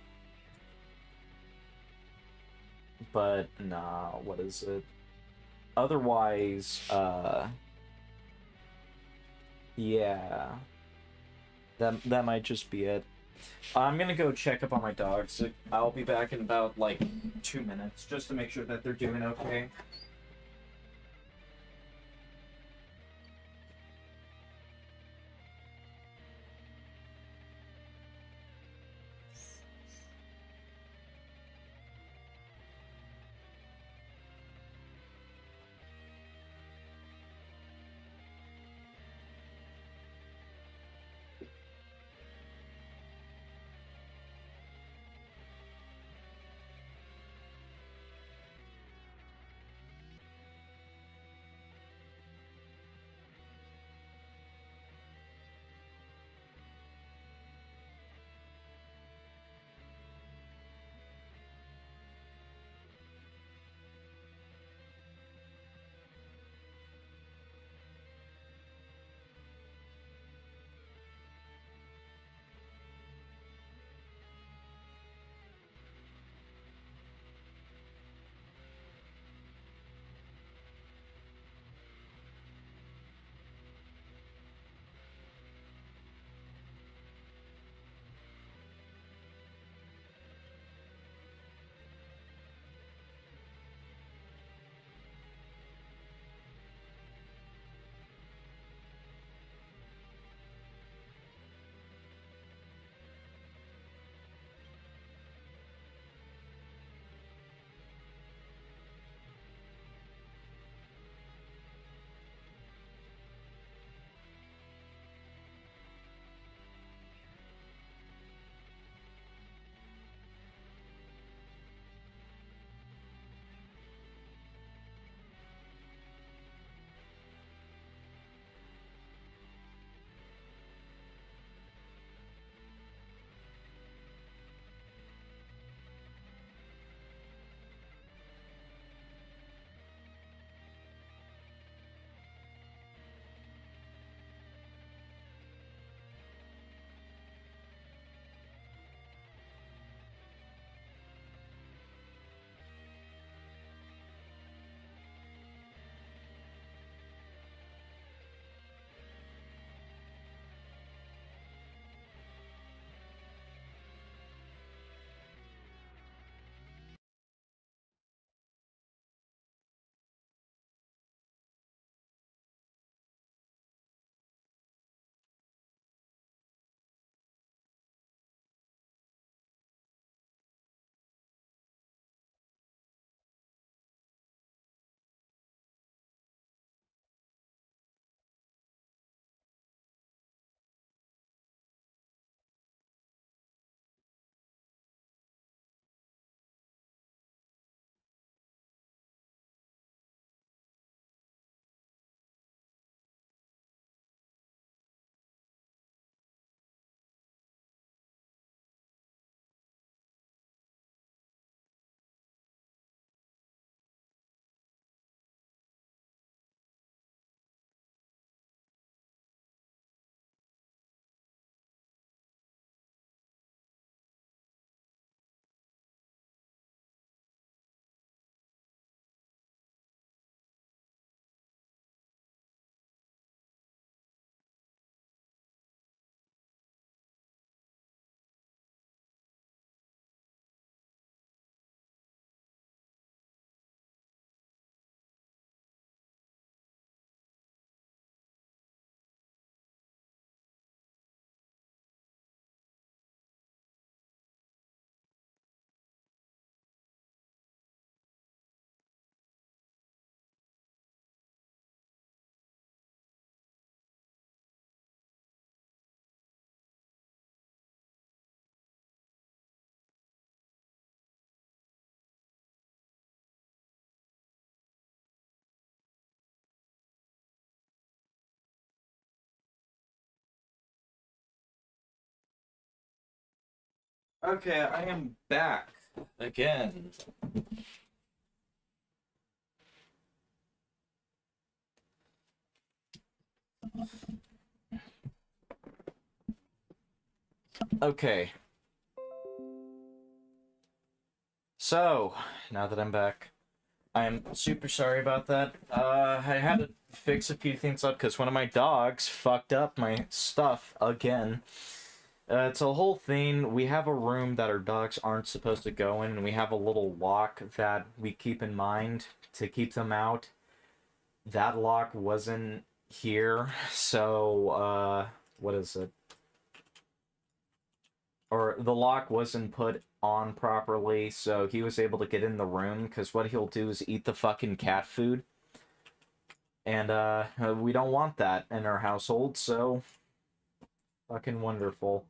But, nah, what is it? Otherwise, yeah. That might just be it. I'm gonna go check up on my dogs. I'll be back in about, like, 2 minutes, just to make sure that they're doing okay. Okay, I am back again. Okay. So, now that I'm back, I'm super sorry about that. I had to fix a few things up because one of my dogs fucked up my stuff again. It's a whole thing. We have a room that our dogs aren't supposed to go in, and we have a little lock that we keep in mind to keep them out. That lock wasn't here, so, what is it? Or the lock wasn't put on properly, so he was able to get in the room, because what he'll do is eat the fucking cat food. And, we don't want that in our household, so... Fucking wonderful.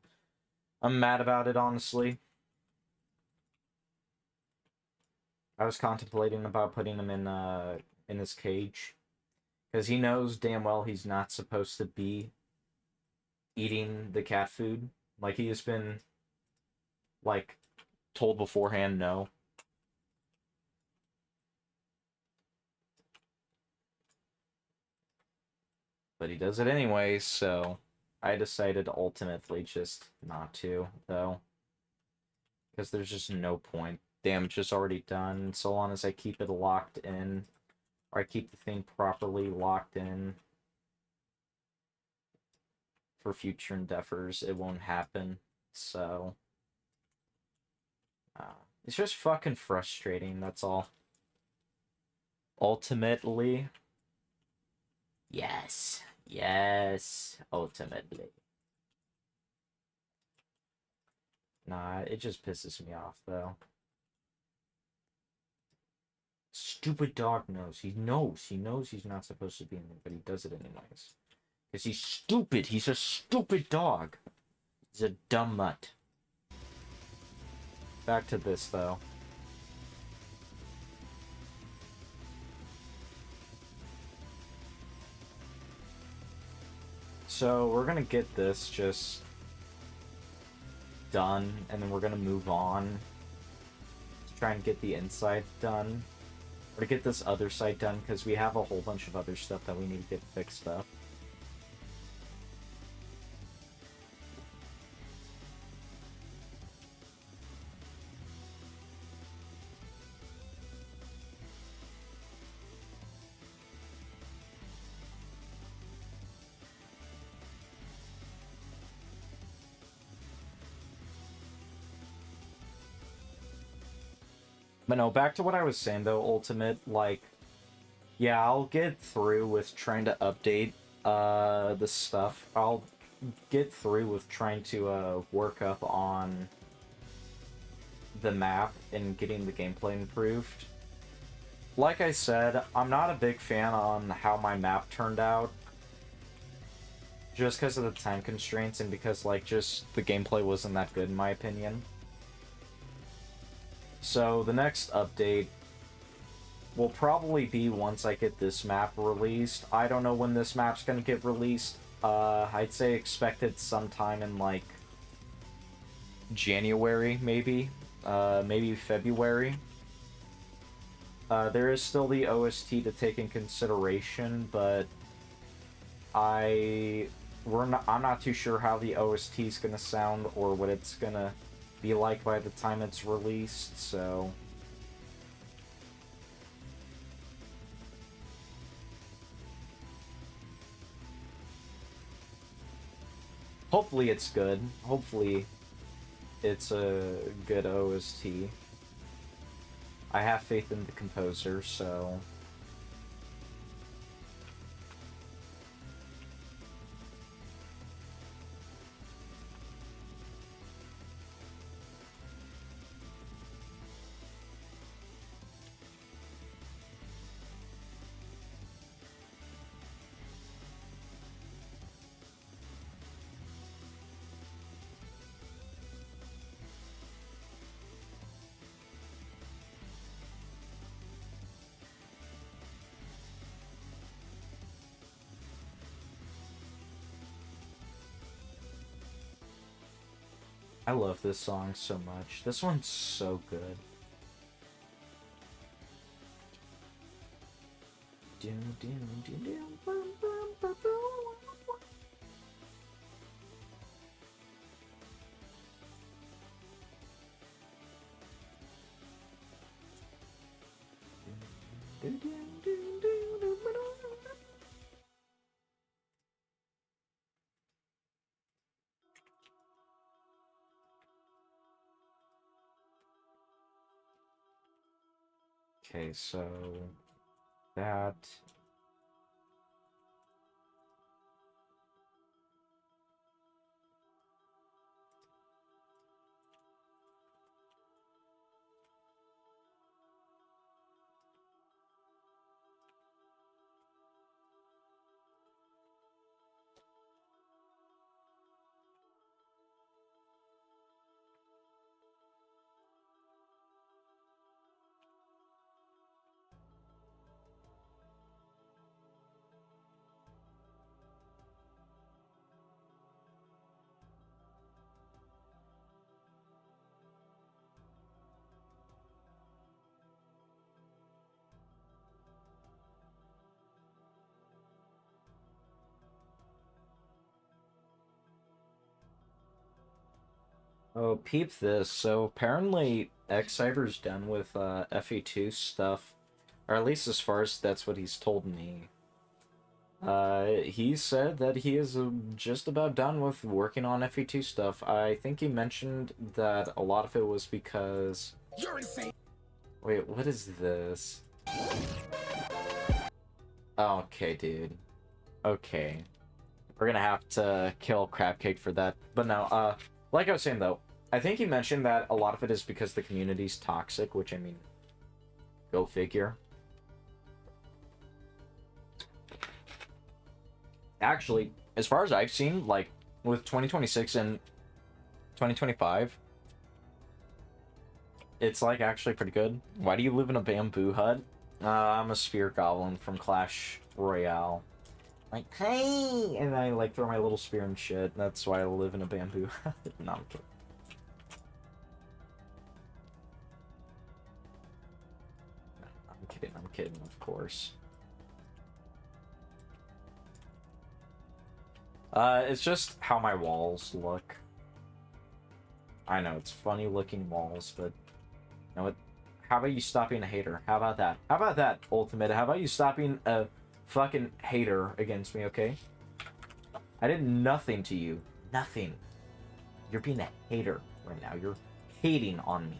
I'm mad about it, honestly. I was contemplating about putting him in his cage. Because he knows damn well he's not supposed to be eating the cat food. Like, he has been, like, told beforehand no. But he does it anyway, so I decided ultimately just not to, though. Because there's just no point. Damage is already done, so long as I keep it locked in, or I keep the thing properly locked in for future endeavors, it won't happen, so... it's just fucking frustrating, that's all. Ultimately... Yes. Yes. Ultimately. Nah, it just pisses me off, though. Stupid dog knows. He knows. He knows he's not supposed to be in there, but he does it anyways. Because he's stupid. He's a stupid dog. He's a dumb mutt. Back to this, though. So, we're gonna get this just done, and then we're gonna move on to try and get the inside done. Or to get this other side done, because we have a whole bunch of other stuff that we need to get fixed up. But no, back to what I was saying though, Ultimate, like, yeah, I'll get through with trying to update the stuff. I'll get through with trying to work up on the map and getting the gameplay improved. Like I said, I'm not a big fan on how my map turned out. Just because of the time constraints and because, like, just the gameplay wasn't that good in my opinion. So the next update will probably be once I get this map released. I don't know when this map's gonna get released. I'd say expect it sometime in, like, January, maybe. Maybe February. There is still the OST to take in consideration, but I'm not too sure how the OST is gonna sound or what it's gonna be like by the time it's released, so... Hopefully it's good. Hopefully it's a good OST. I have faith in the composer, so... I love this song so much. This one's so good. Okay, so that. Oh, peep this. So apparently X-Cyber's done with FE2 stuff, or at least as far as that's what he's told me. He said that he is just about done with working on FE2 stuff. I think he mentioned that a lot of it was because... You're insane. Wait, what is this? Okay, dude. Okay. We're gonna have to kill Crabcake for that. But no, like I was saying though, I think he mentioned that a lot of it is because the community's toxic, which, I mean, go figure. Actually, as far as I've seen, like, with 2026 and 2025, it's, like, actually pretty good. Why do you live in a bamboo hut? I'm a spear goblin from Clash Royale. Like, hey! And I, like, throw my little spear and shit. That's why I live in a bamboo hut. No, I'm kidding. I'm kidding, of course. It's just how my walls look. I know, it's funny looking walls, but... You know what? How about you stop being a hater? How about that? How about that, Ultimate? How about you stop being a fucking hater against me, okay? I did nothing to you. Nothing. You're being a hater right now. You're hating on me.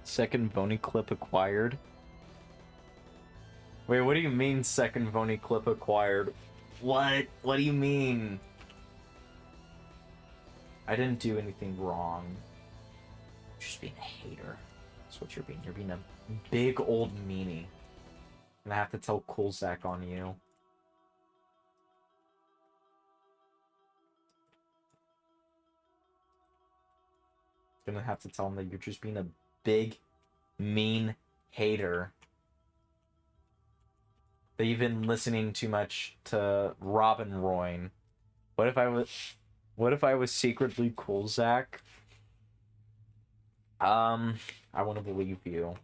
Second bony clip acquired. Wait, what do you mean second bony clip acquired? What? What do you mean? I didn't do anything wrong. You're just being a hater. That's what you're being. You're being a big old meanie. And I have to tell Cool Zach on you. Gonna have to tell him that you're just being a big, mean hater. That you've been listening too much to Robin Royne. What if I was secretly Cool Zach? I want to believe you.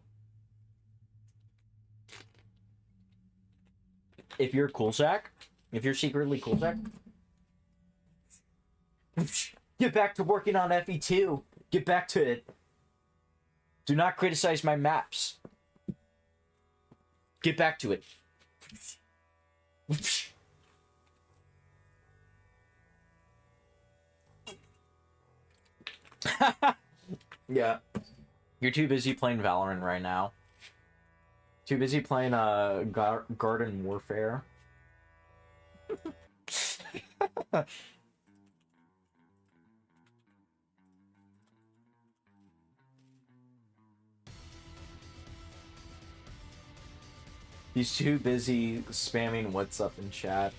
If you're Cool Zach, if you're secretly Cool Zach, get back to working on FE2. Get back to it. Do not criticize my maps. Get back to it. Yeah. You're too busy playing Valorant right now. Too busy playing Garden Warfare. He's too busy spamming Whatsup in chat.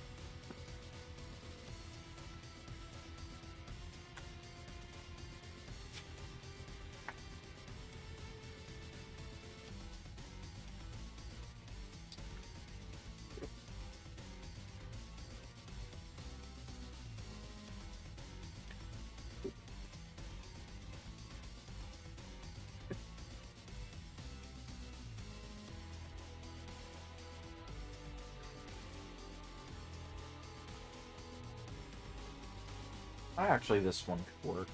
Actually, this one could work.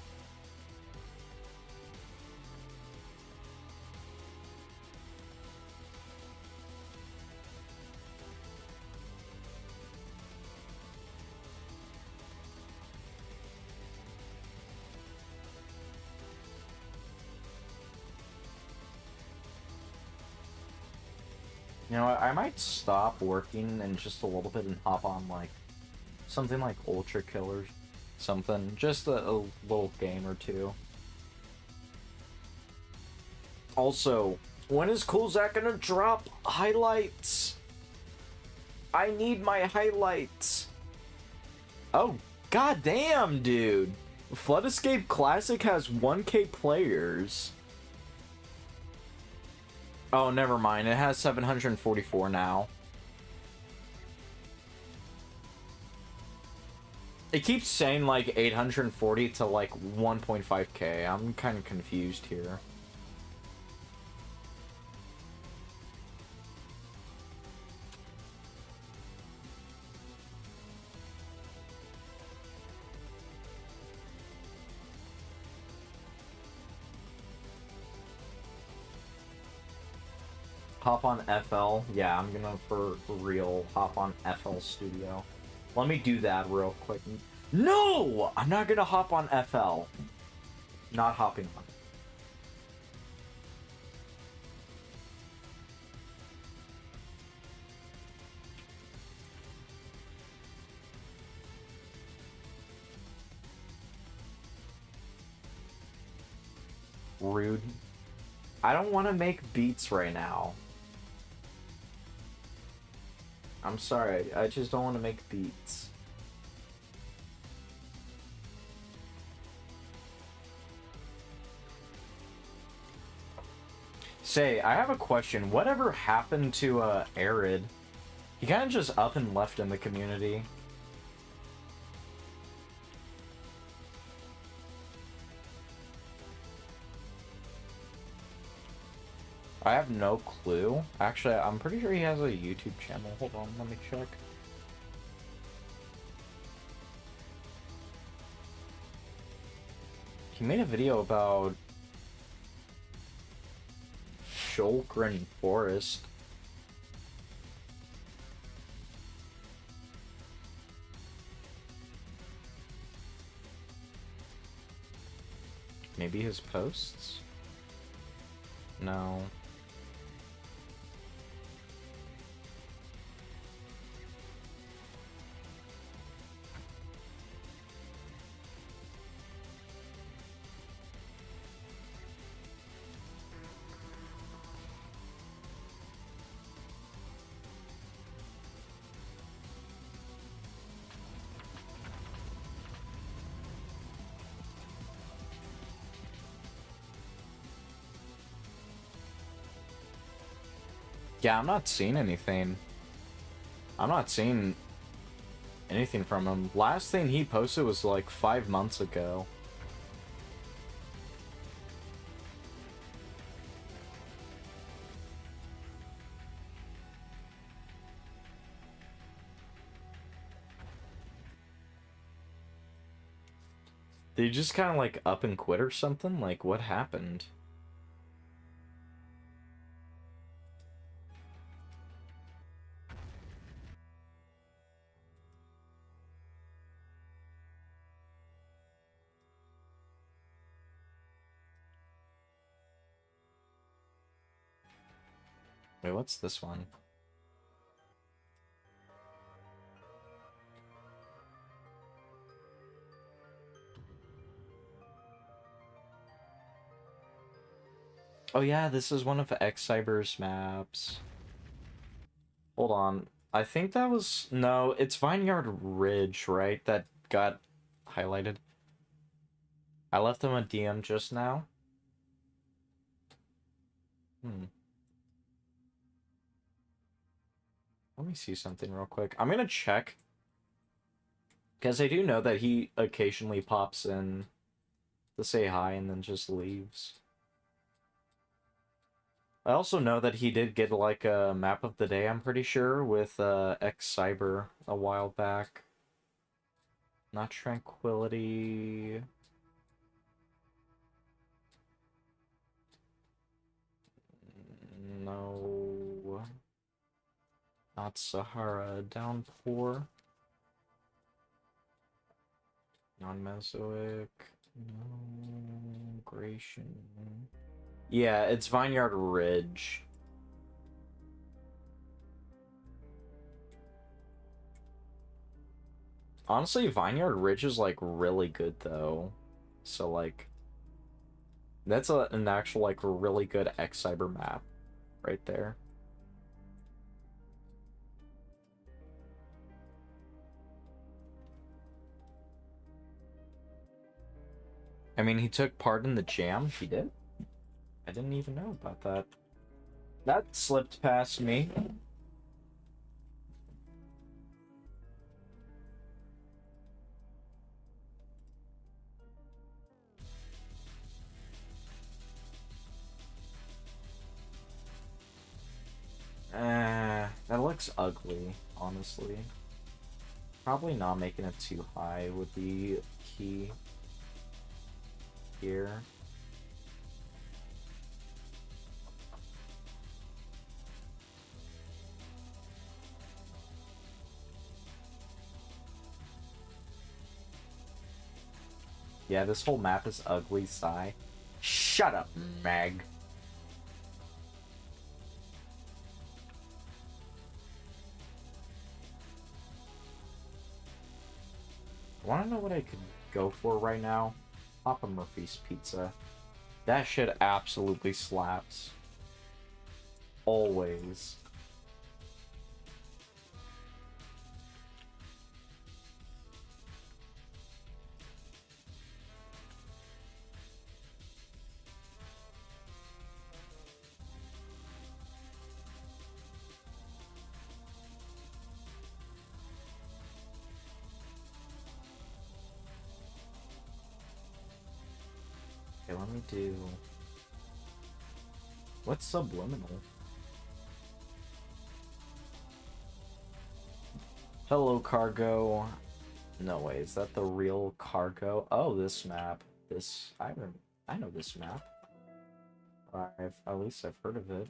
You know what, I might stop working in just a little bit and hop on, like, something like Ultra Killers. Something. Just a little game or two. Also, when is Cool Zach gonna drop highlights? I need my highlights. Oh, goddamn, dude. Flood Escape Classic has 1K players. Oh, never mind. It has 744 now. It keeps saying like 840 to like 1.5k. I'm kind of confused here. Hop on FL? Yeah, I'm gonna for real hop on FL Studio. Let me do that real quick. No! I'm not gonna hop on FL. Not hopping on. Rude. I don't want to make beats right now. I'm sorry, I just don't want to make beats. Say, I have a question. Whatever happened to Arid? He kind of just up and left in the community. I have no clue. Actually, I'm pretty sure he has a YouTube channel. Hold on, let me check. He made a video about Shulgren Forest. Maybe his posts? No. Yeah, I'm not seeing anything. I'm not seeing anything from him. Last thing he posted was like 5 months ago. Did you just kind of like up and quit or something? Like, what happened? Wait, what's this one? Oh yeah, this is one of X-Cyber's maps. Hold on. I think that was... No, it's Vineyard Ridge, right? That got highlighted. I left him a DM just now. Let me see something real quick. I'm gonna check. Because I do know that he occasionally pops in to say hi and then just leaves. I also know that he did get like a map of the day, I'm pretty sure, with X Cyber a while back. Not Tranquility. No. Not Sahara. Downpour. Non-Mesoic. No. Gratian. Yeah, it's Vineyard Ridge. Honestly, Vineyard Ridge is, like, really good, though. So, like, that's an actual, like, really good X-Cyber map right there. I mean, he took part in the jam. He did? I didn't even know about that. That slipped past me. That looks ugly, honestly. Probably not making it too high would be key here. Yeah, this whole map is ugly, sigh. Shut up, Meg. I want to know what I could go for right now. Papa Murphy's Pizza. That shit absolutely slaps. Always. Okay, let me do... What's Subliminal? Hello, Cargo. No way, is that the real Cargo? Oh, this map. I know this map. At least I've heard of it.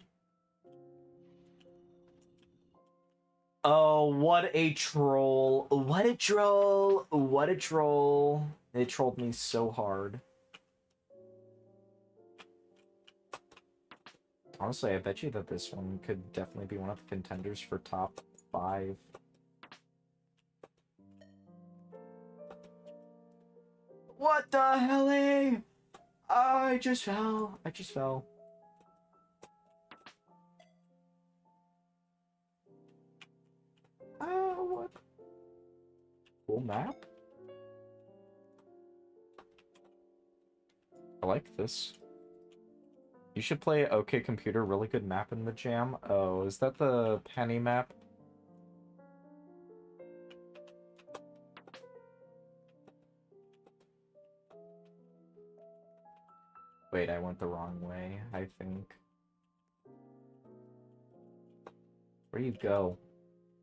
Oh, what a troll. What a troll. What a troll. They trolled me so hard. Honestly, I bet you that this one could definitely be one of the contenders for top 5. What the hell? I just fell. I just fell. What? Cool map? I like this. You should play OK Computer, really good map in the jam. Oh, is that the penny map? Wait, I went the wrong way, I think. Where you go?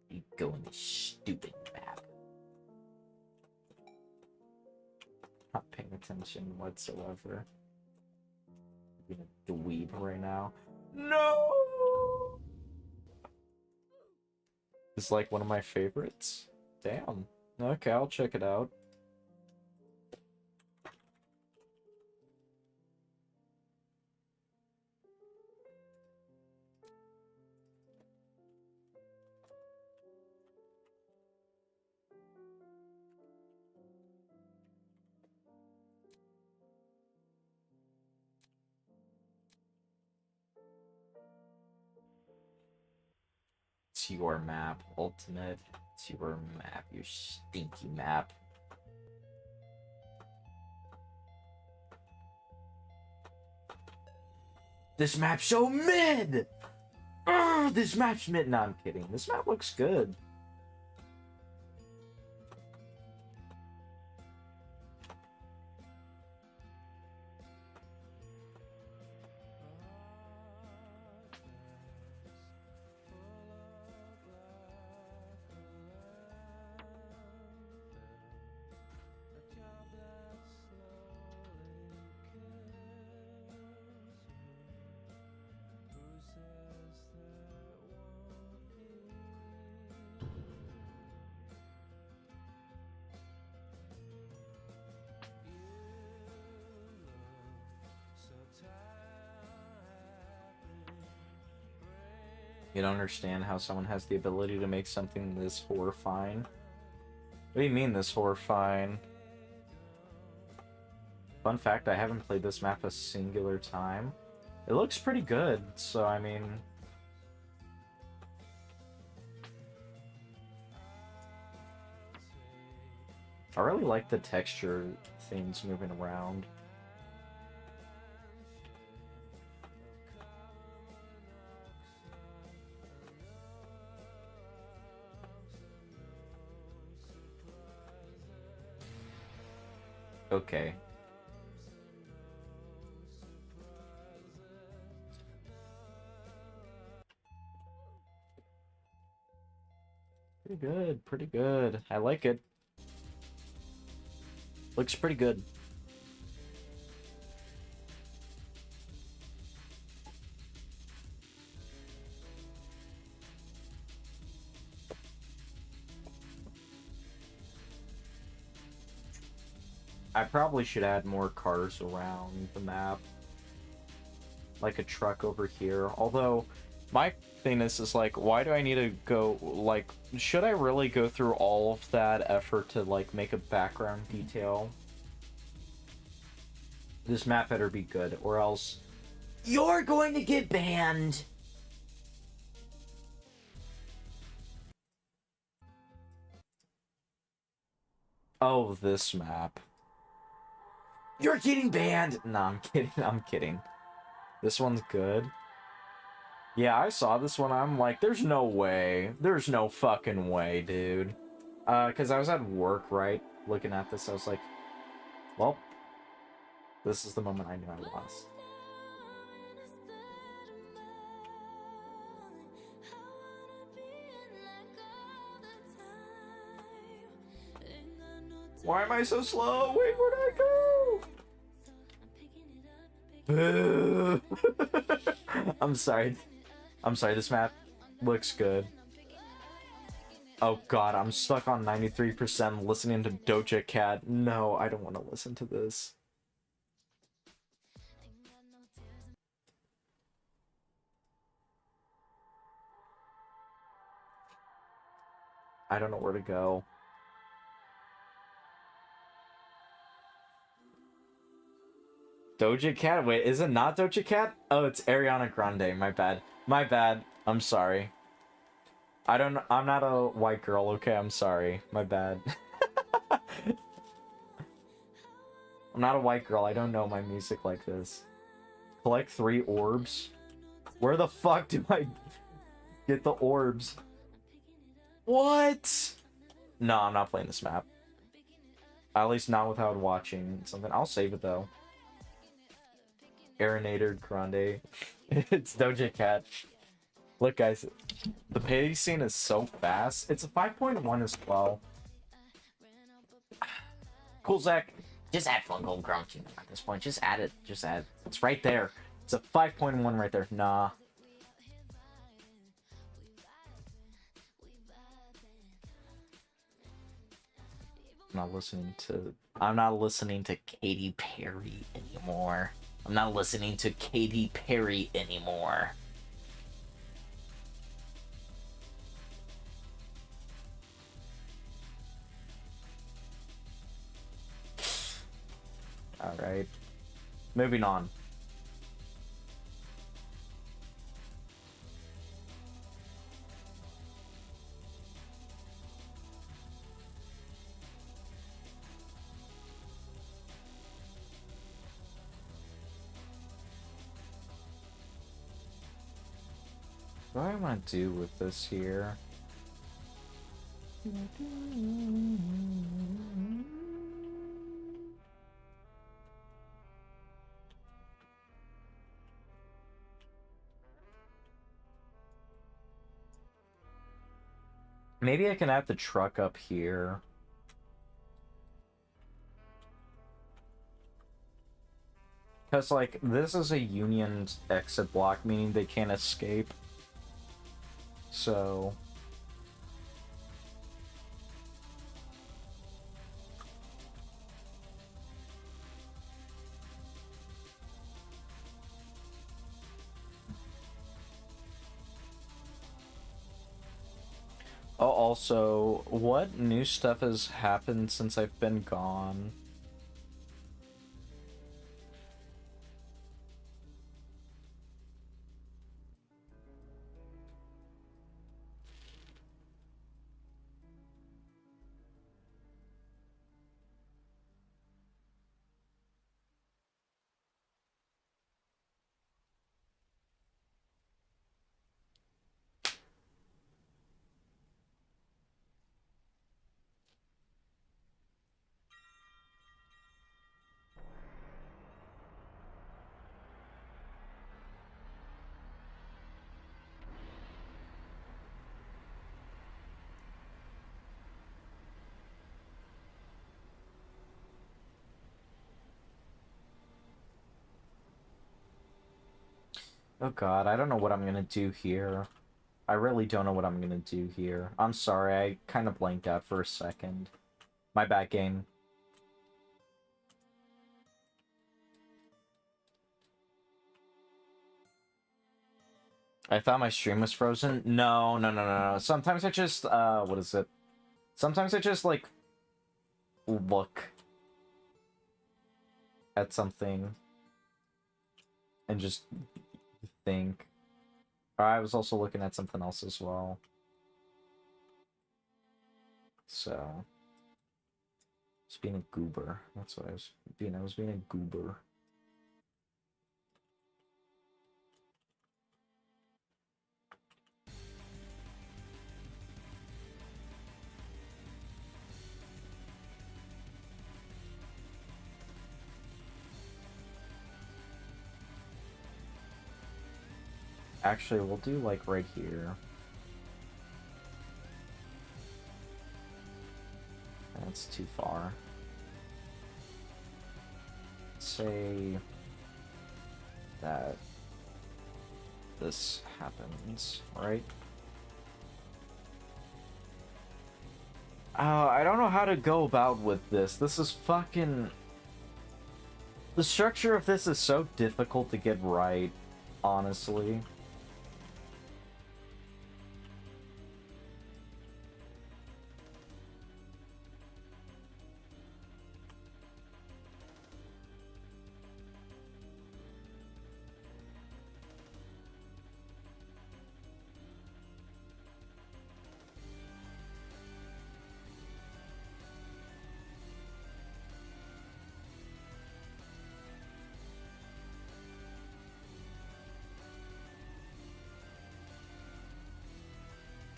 You go in the stupid map. Not paying attention whatsoever. I'm being a dweeb right now. No! It's like one of my favorites. Damn. Okay, I'll check it out. It's your map, Ultimate. It's your map, you stinky map. This map's so mid! Ugh, this map's mid. No, I'm kidding. This map looks good. You don't understand how someone has the ability to make something this horrifying. What do you mean this horrifying? Fun fact, I haven't played this map a singular time. It looks pretty good, so I mean... I really like the texture things moving around. Okay. Pretty good, pretty good. I like it. Looks pretty good. I probably should add more cars around the map. Like a truck over here. Although, my thing is like, why do I need to go, like, should I really go through all of that effort to, like, make a background detail? This map better be good, or else you're going to get banned! Oh, this map. You're getting banned! Nah, I'm kidding, I'm kidding. This one's good. Yeah, I saw this one, I'm like, there's no way. There's no fucking way, dude. Because I was at work, right? Looking at this, I was like, well, this is the moment I knew I lost. Why am I so slow? Wait, where'd I go? I'm sorry. I'm sorry, this map looks good. Oh god, I'm stuck on 93% listening to Doja Cat. No, I don't want to listen to this. I don't know where to go. Doja Cat? Wait, is it not Doja Cat? Oh, it's Ariana Grande. My bad. My bad. I'm sorry. I'm not a white girl, okay? I'm sorry. My bad. I'm not a white girl. I don't know my music like this. Collect 3 orbs? Where the fuck do I get the orbs? What? No, I'm not playing this map. At least not without watching something. I'll save it though. Ariana Grande. It's Doja Cat. Look, guys, the pacing is so fast. It's a 5.1 as well. Cool, Zach. Just add Fun Gold Grunting at this point. Just add it. Just add. It's right there. It's a 5.1 right there. Nah. I'm not listening to Katy Perry anymore. I'm not listening to Katy Perry anymore. Alright. Moving on. What do I want to do with this here? Maybe I can add the truck up here. Because, like, this is a Union exit block, meaning they can't escape. So... Oh, also, what new stuff has happened since I've been gone? Oh god, I don't know what I'm gonna do here. I really don't know what I'm gonna do here. I'm sorry, I kind of blanked out for a second. My bad, game. I thought my stream was frozen. No, no, no, no, no. Sometimes I just, what is it? Sometimes I just, like, look at something and just think. I was also looking at something else as well. So, just being a goober. That's what I was being. I was being a goober. Actually, we'll do, like, right here. That's too far. Say that this happens, right? I don't know how to go about with this. This is fucking... The structure of this is so difficult to get right, honestly.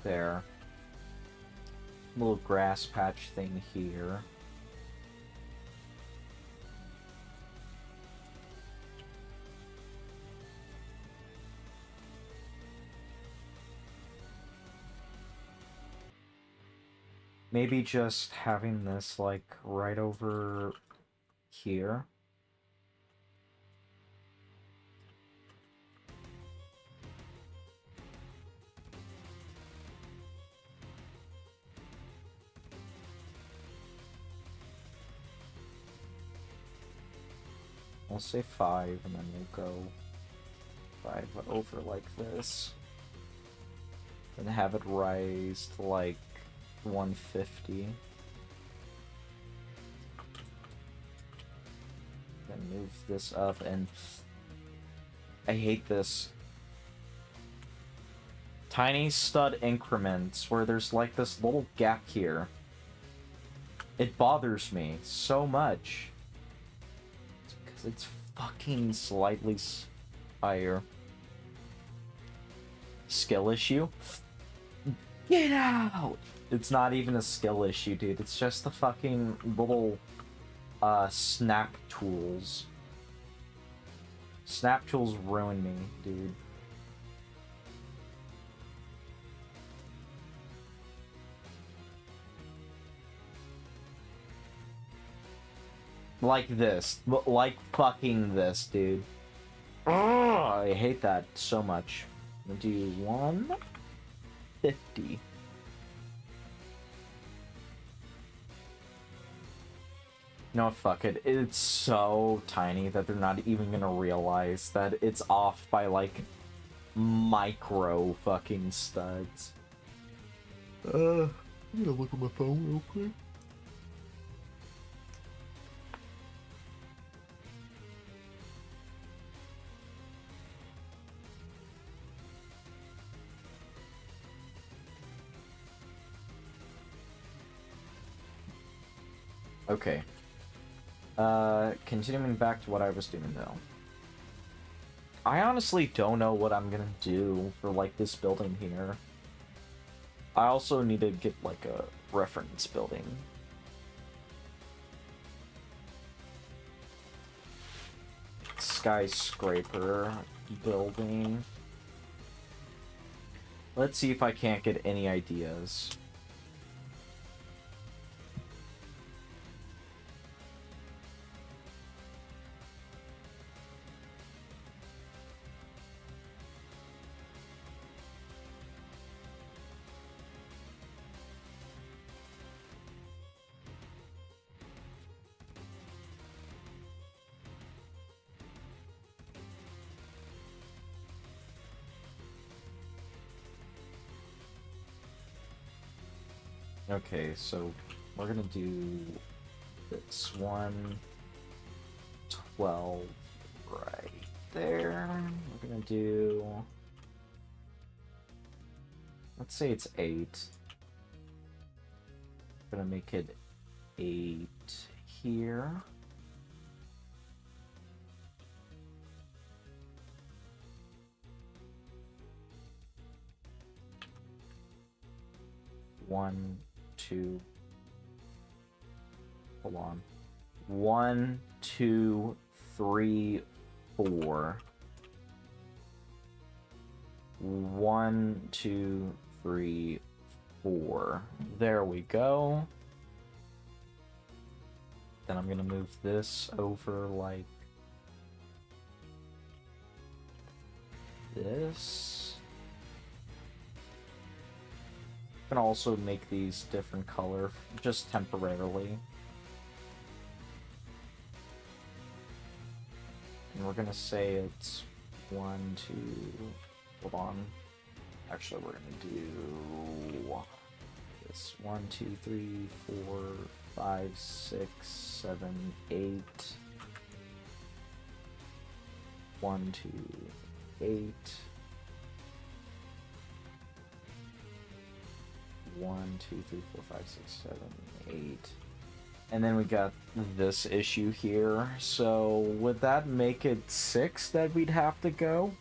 There. Little grass patch thing here. Maybe just having this, like, right over here. We'll say 5, and then we'll go 5 over like this. And have it rise to, like, 150. Then move this up, and... I hate this. Tiny stud increments, where there's, like, this little gap here. It bothers me so much. It's fucking slightly higher. skill issue. Get out! It's not even a skill issue, dude. It's just the fucking little snap tools. Snap tools ruin me, dude. Like this. Like fucking this, dude. Ugh, I hate that so much. I'm gonna do 150. No, fuck it. It's so tiny that they're not even gonna realize that it's off by, like, micro fucking studs. I'm gonna look at my phone real quick. Okay. Continuing back to what I was doing, though. I honestly don't know what I'm gonna do for, like, this building here. I also need to get, like, a reference building. Skyscraper building. Let's see if I can't get any ideas. Okay, so we're gonna do this 112 right there. We're gonna do, let's say it's 8. Gonna make it 8 here. One, two. Hold on. 1, 2, 3, 4. 1, 2, 3, 4. There we go. Then I'm gonna move this over like this. I'm gonna also make these different color, just temporarily. And we're gonna say it's 1, 2, hold on. Actually, we're gonna do this 1, 2, 3, 4, 5, 6, 7, 8. 1, 2, 8. 1, 2, 3, 4, 5, 6, 7, 8. And then we got this issue here. So would that make it 6 that we'd have to go?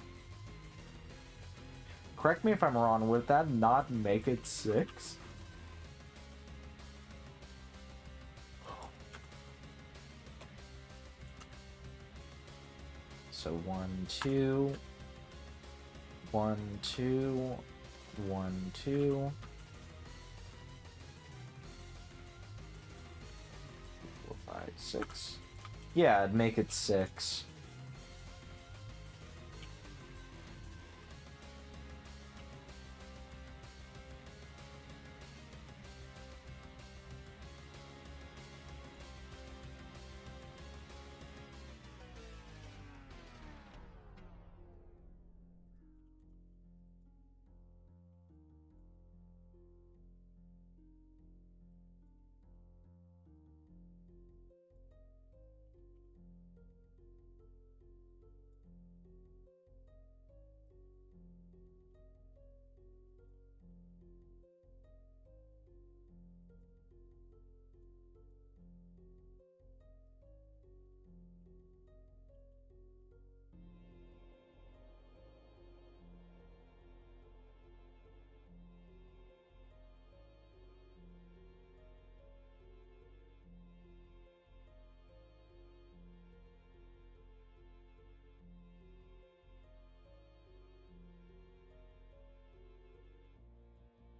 Correct me if I'm wrong, would that not make it 6? So 1, 2, 1, 2, 1, 2. 4, 5, 6. Yeah, I'd make it 6.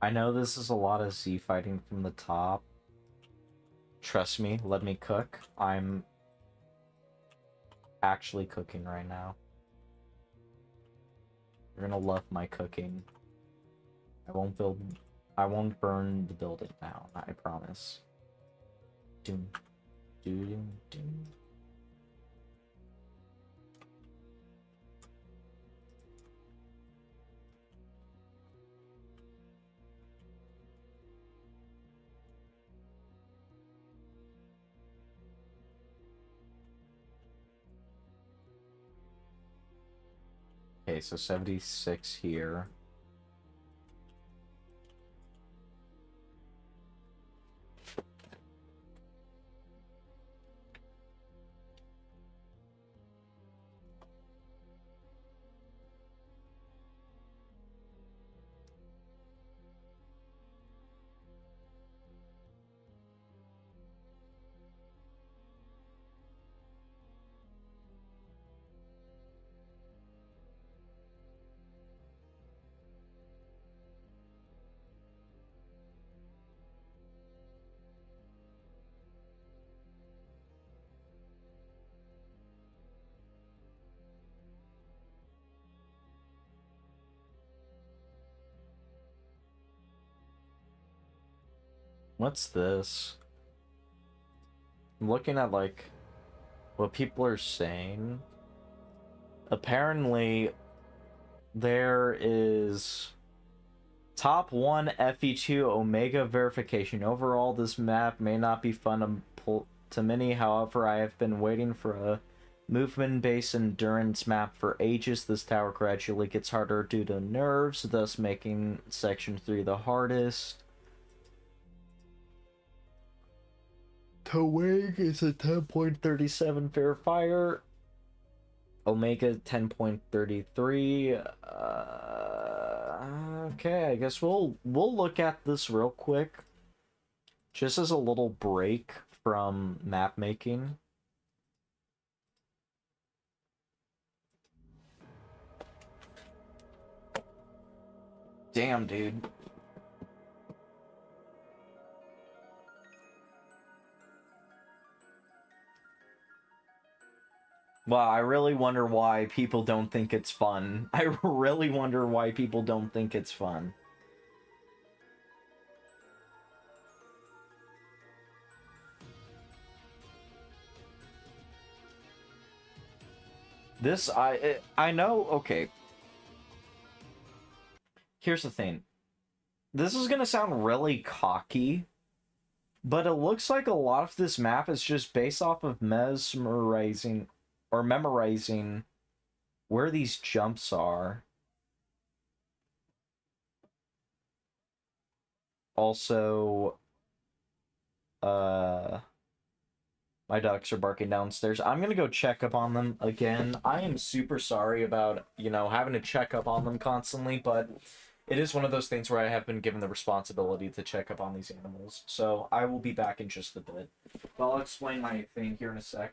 I know this is a lot of Z fighting from the top. Trust me, let me cook. I'm actually cooking right now. You're gonna love my cooking. I won't burn the building down, I promise. Doom, doom, doom. Okay, so 76 here. What's this? I'm looking at, like, what people are saying. Apparently, there is top 1 FE2 Omega verification. Overall, this map may not be fun to many, however, I have been waiting for a movement-based endurance map for ages. This tower gradually gets harder due to nerves, thus making section 3 the hardest. Towing is a 10.37 fair fire. Omega 10.33. Okay, I guess we'll look at this real quick, just as a little break from map making. Damn, dude. Wow, I really wonder why people don't think it's fun. I really wonder why people don't think it's fun. This, I know, okay. Here's the thing. This is gonna sound really cocky, but it looks like a lot of this map is just based off of memorizing where these jumps are. Also, my ducks are barking downstairs. I'm gonna go check up on them again. I am super sorry about, having to check up on them constantly, but it is one of those things where I have been given the responsibility to check up on these animals. So I will be back in just a bit. But I'll explain my thing here in a sec.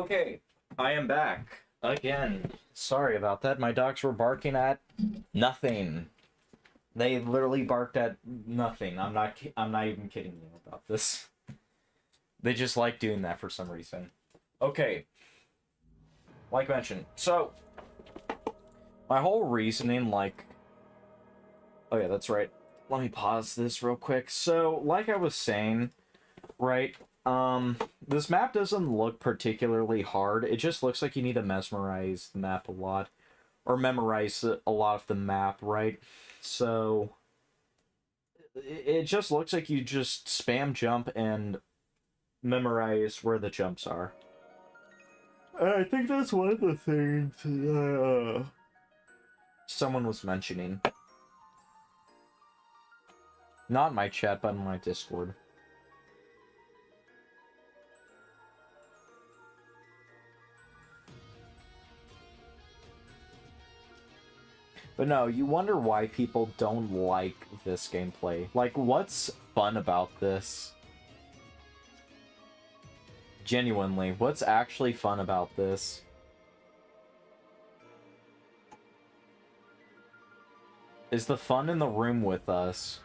Okay, I am back again. Sorry about that. My dogs were barking at nothing. They literally barked at nothing. I'm not even kidding you about this. They just like doing that for some reason. Okay. Like mentioned. So, my whole reasoning, like... Oh yeah, that's right. Let me pause this real quick. So, like I was saying, right, this map doesn't look particularly hard. It just looks like you need to mesmerize the map a lot. Or memorize a lot of the map, right? So, it just looks like you just spam jump and memorize where the jumps are. I think that's one of the things someone was mentioning. Not in my chat, but in my Discord. But no, you wonder why people don't like this gameplay. Like, what's fun about this? Genuinely, what's actually fun about this? Is the fun in the room with us?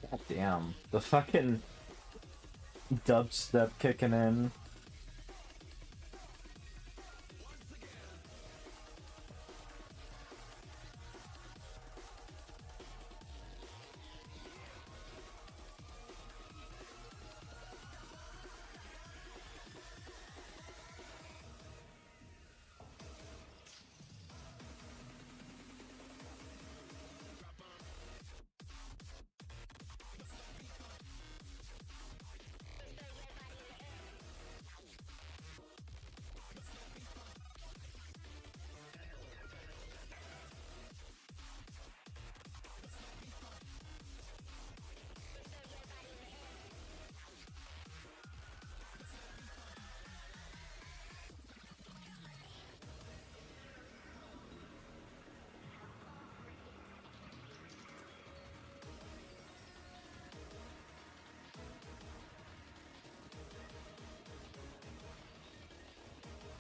God damn. The fucking dubstep kicking in.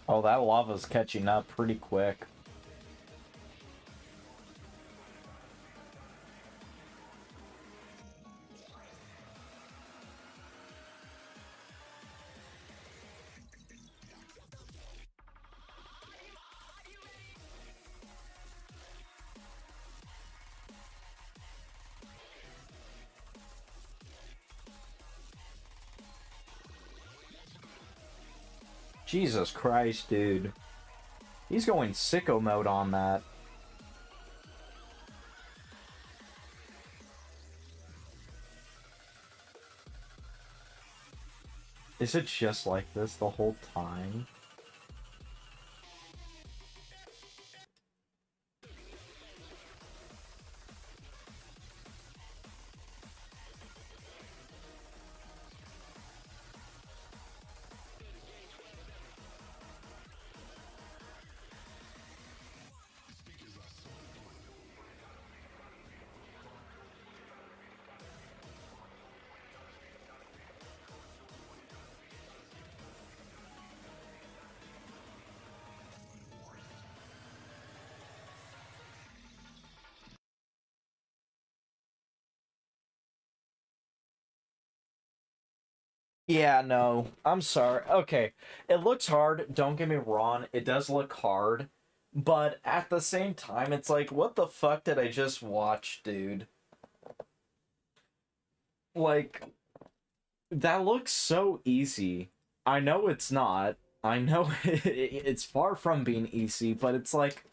Oh, that lava's catching up pretty quick. Jesus Christ, dude. He's going sicko mode on that. Is it just like this the whole time? Yeah, no. I'm sorry. Okay. It looks hard, don't get me wrong. It does look hard. But at the same time, it's like, what the fuck did I just watch, dude? Like, That looks so easy. I know it's not. I know it's far from being easy, but it's like,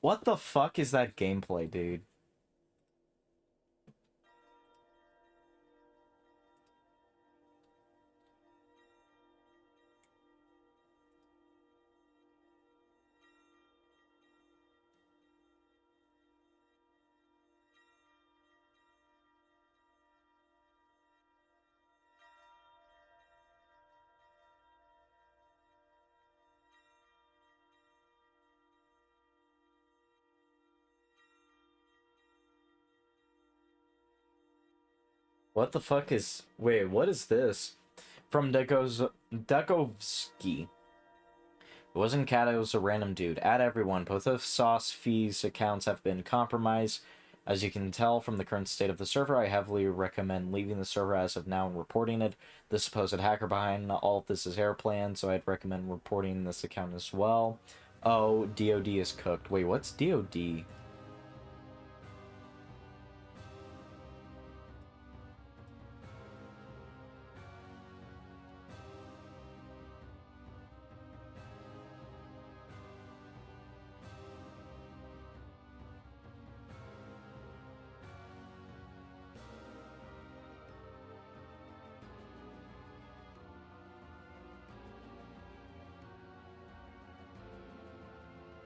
what the fuck is that gameplay, dude? What the fuck is... Wait, what is this? From Dekovsky. It wasn't Cat, it was a random dude. Add everyone. Both of Sauce Fee's accounts have been compromised. As you can tell from the current state of the server, I heavily recommend leaving the server as of now and reporting it. The supposed hacker behind all of this is Airplan, so I'd recommend reporting this account as well. Oh, DOD is cooked. Wait, what's DOD?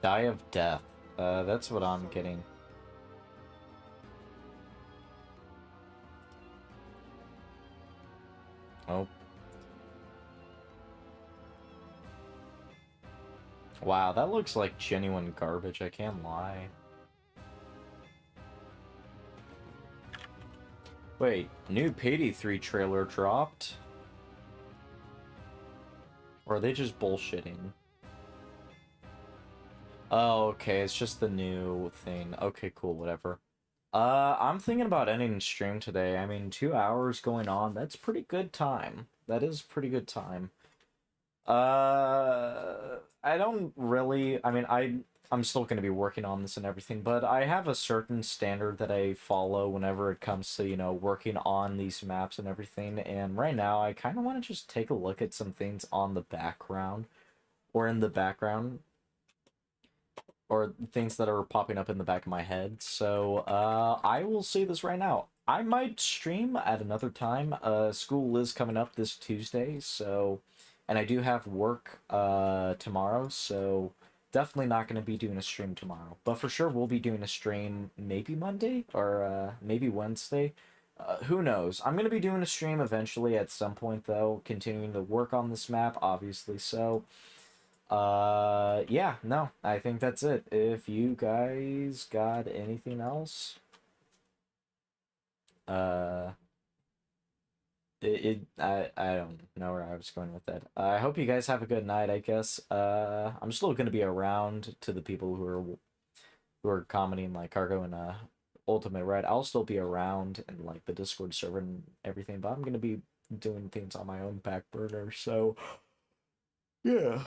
Die of Death. That's what I'm getting. Oh. Wow, that looks like genuine garbage, I can't lie. Wait, new Payday 3 trailer dropped? Or are they just bullshitting? Oh, okay, it's just the new thing. Okay, cool, whatever. I'm thinking about ending stream today. I mean, 2 hours going on, that's pretty good time. That is pretty good time. I don't really, I mean, I'm still going to be working on this and everything, but I have a certain standard that I follow whenever it comes to, you know, working on these maps and everything. And right now, I kind of want to just take a look at some things on the background or in the background or things that are popping up in the back of my head. So, I will say this right now. I might stream at another time. School is coming up this Tuesday, so, and I do have work tomorrow, so definitely not going to be doing a stream tomorrow. But for sure, we'll be doing a stream maybe Monday or maybe Wednesday. Who knows? I'm going to be doing a stream eventually at some point, though, continuing to work on this map, obviously. So, yeah, no, I think that's it. If you guys got anything else, uh, I don't know where I was going with that. I hope you guys have a good night, I guess. I'm still gonna be around to the people who are commenting like Cargo and Ultimate Red. I'll still be around in like the Discord server and everything, but I'm gonna be doing things on my own back burner. So yeah.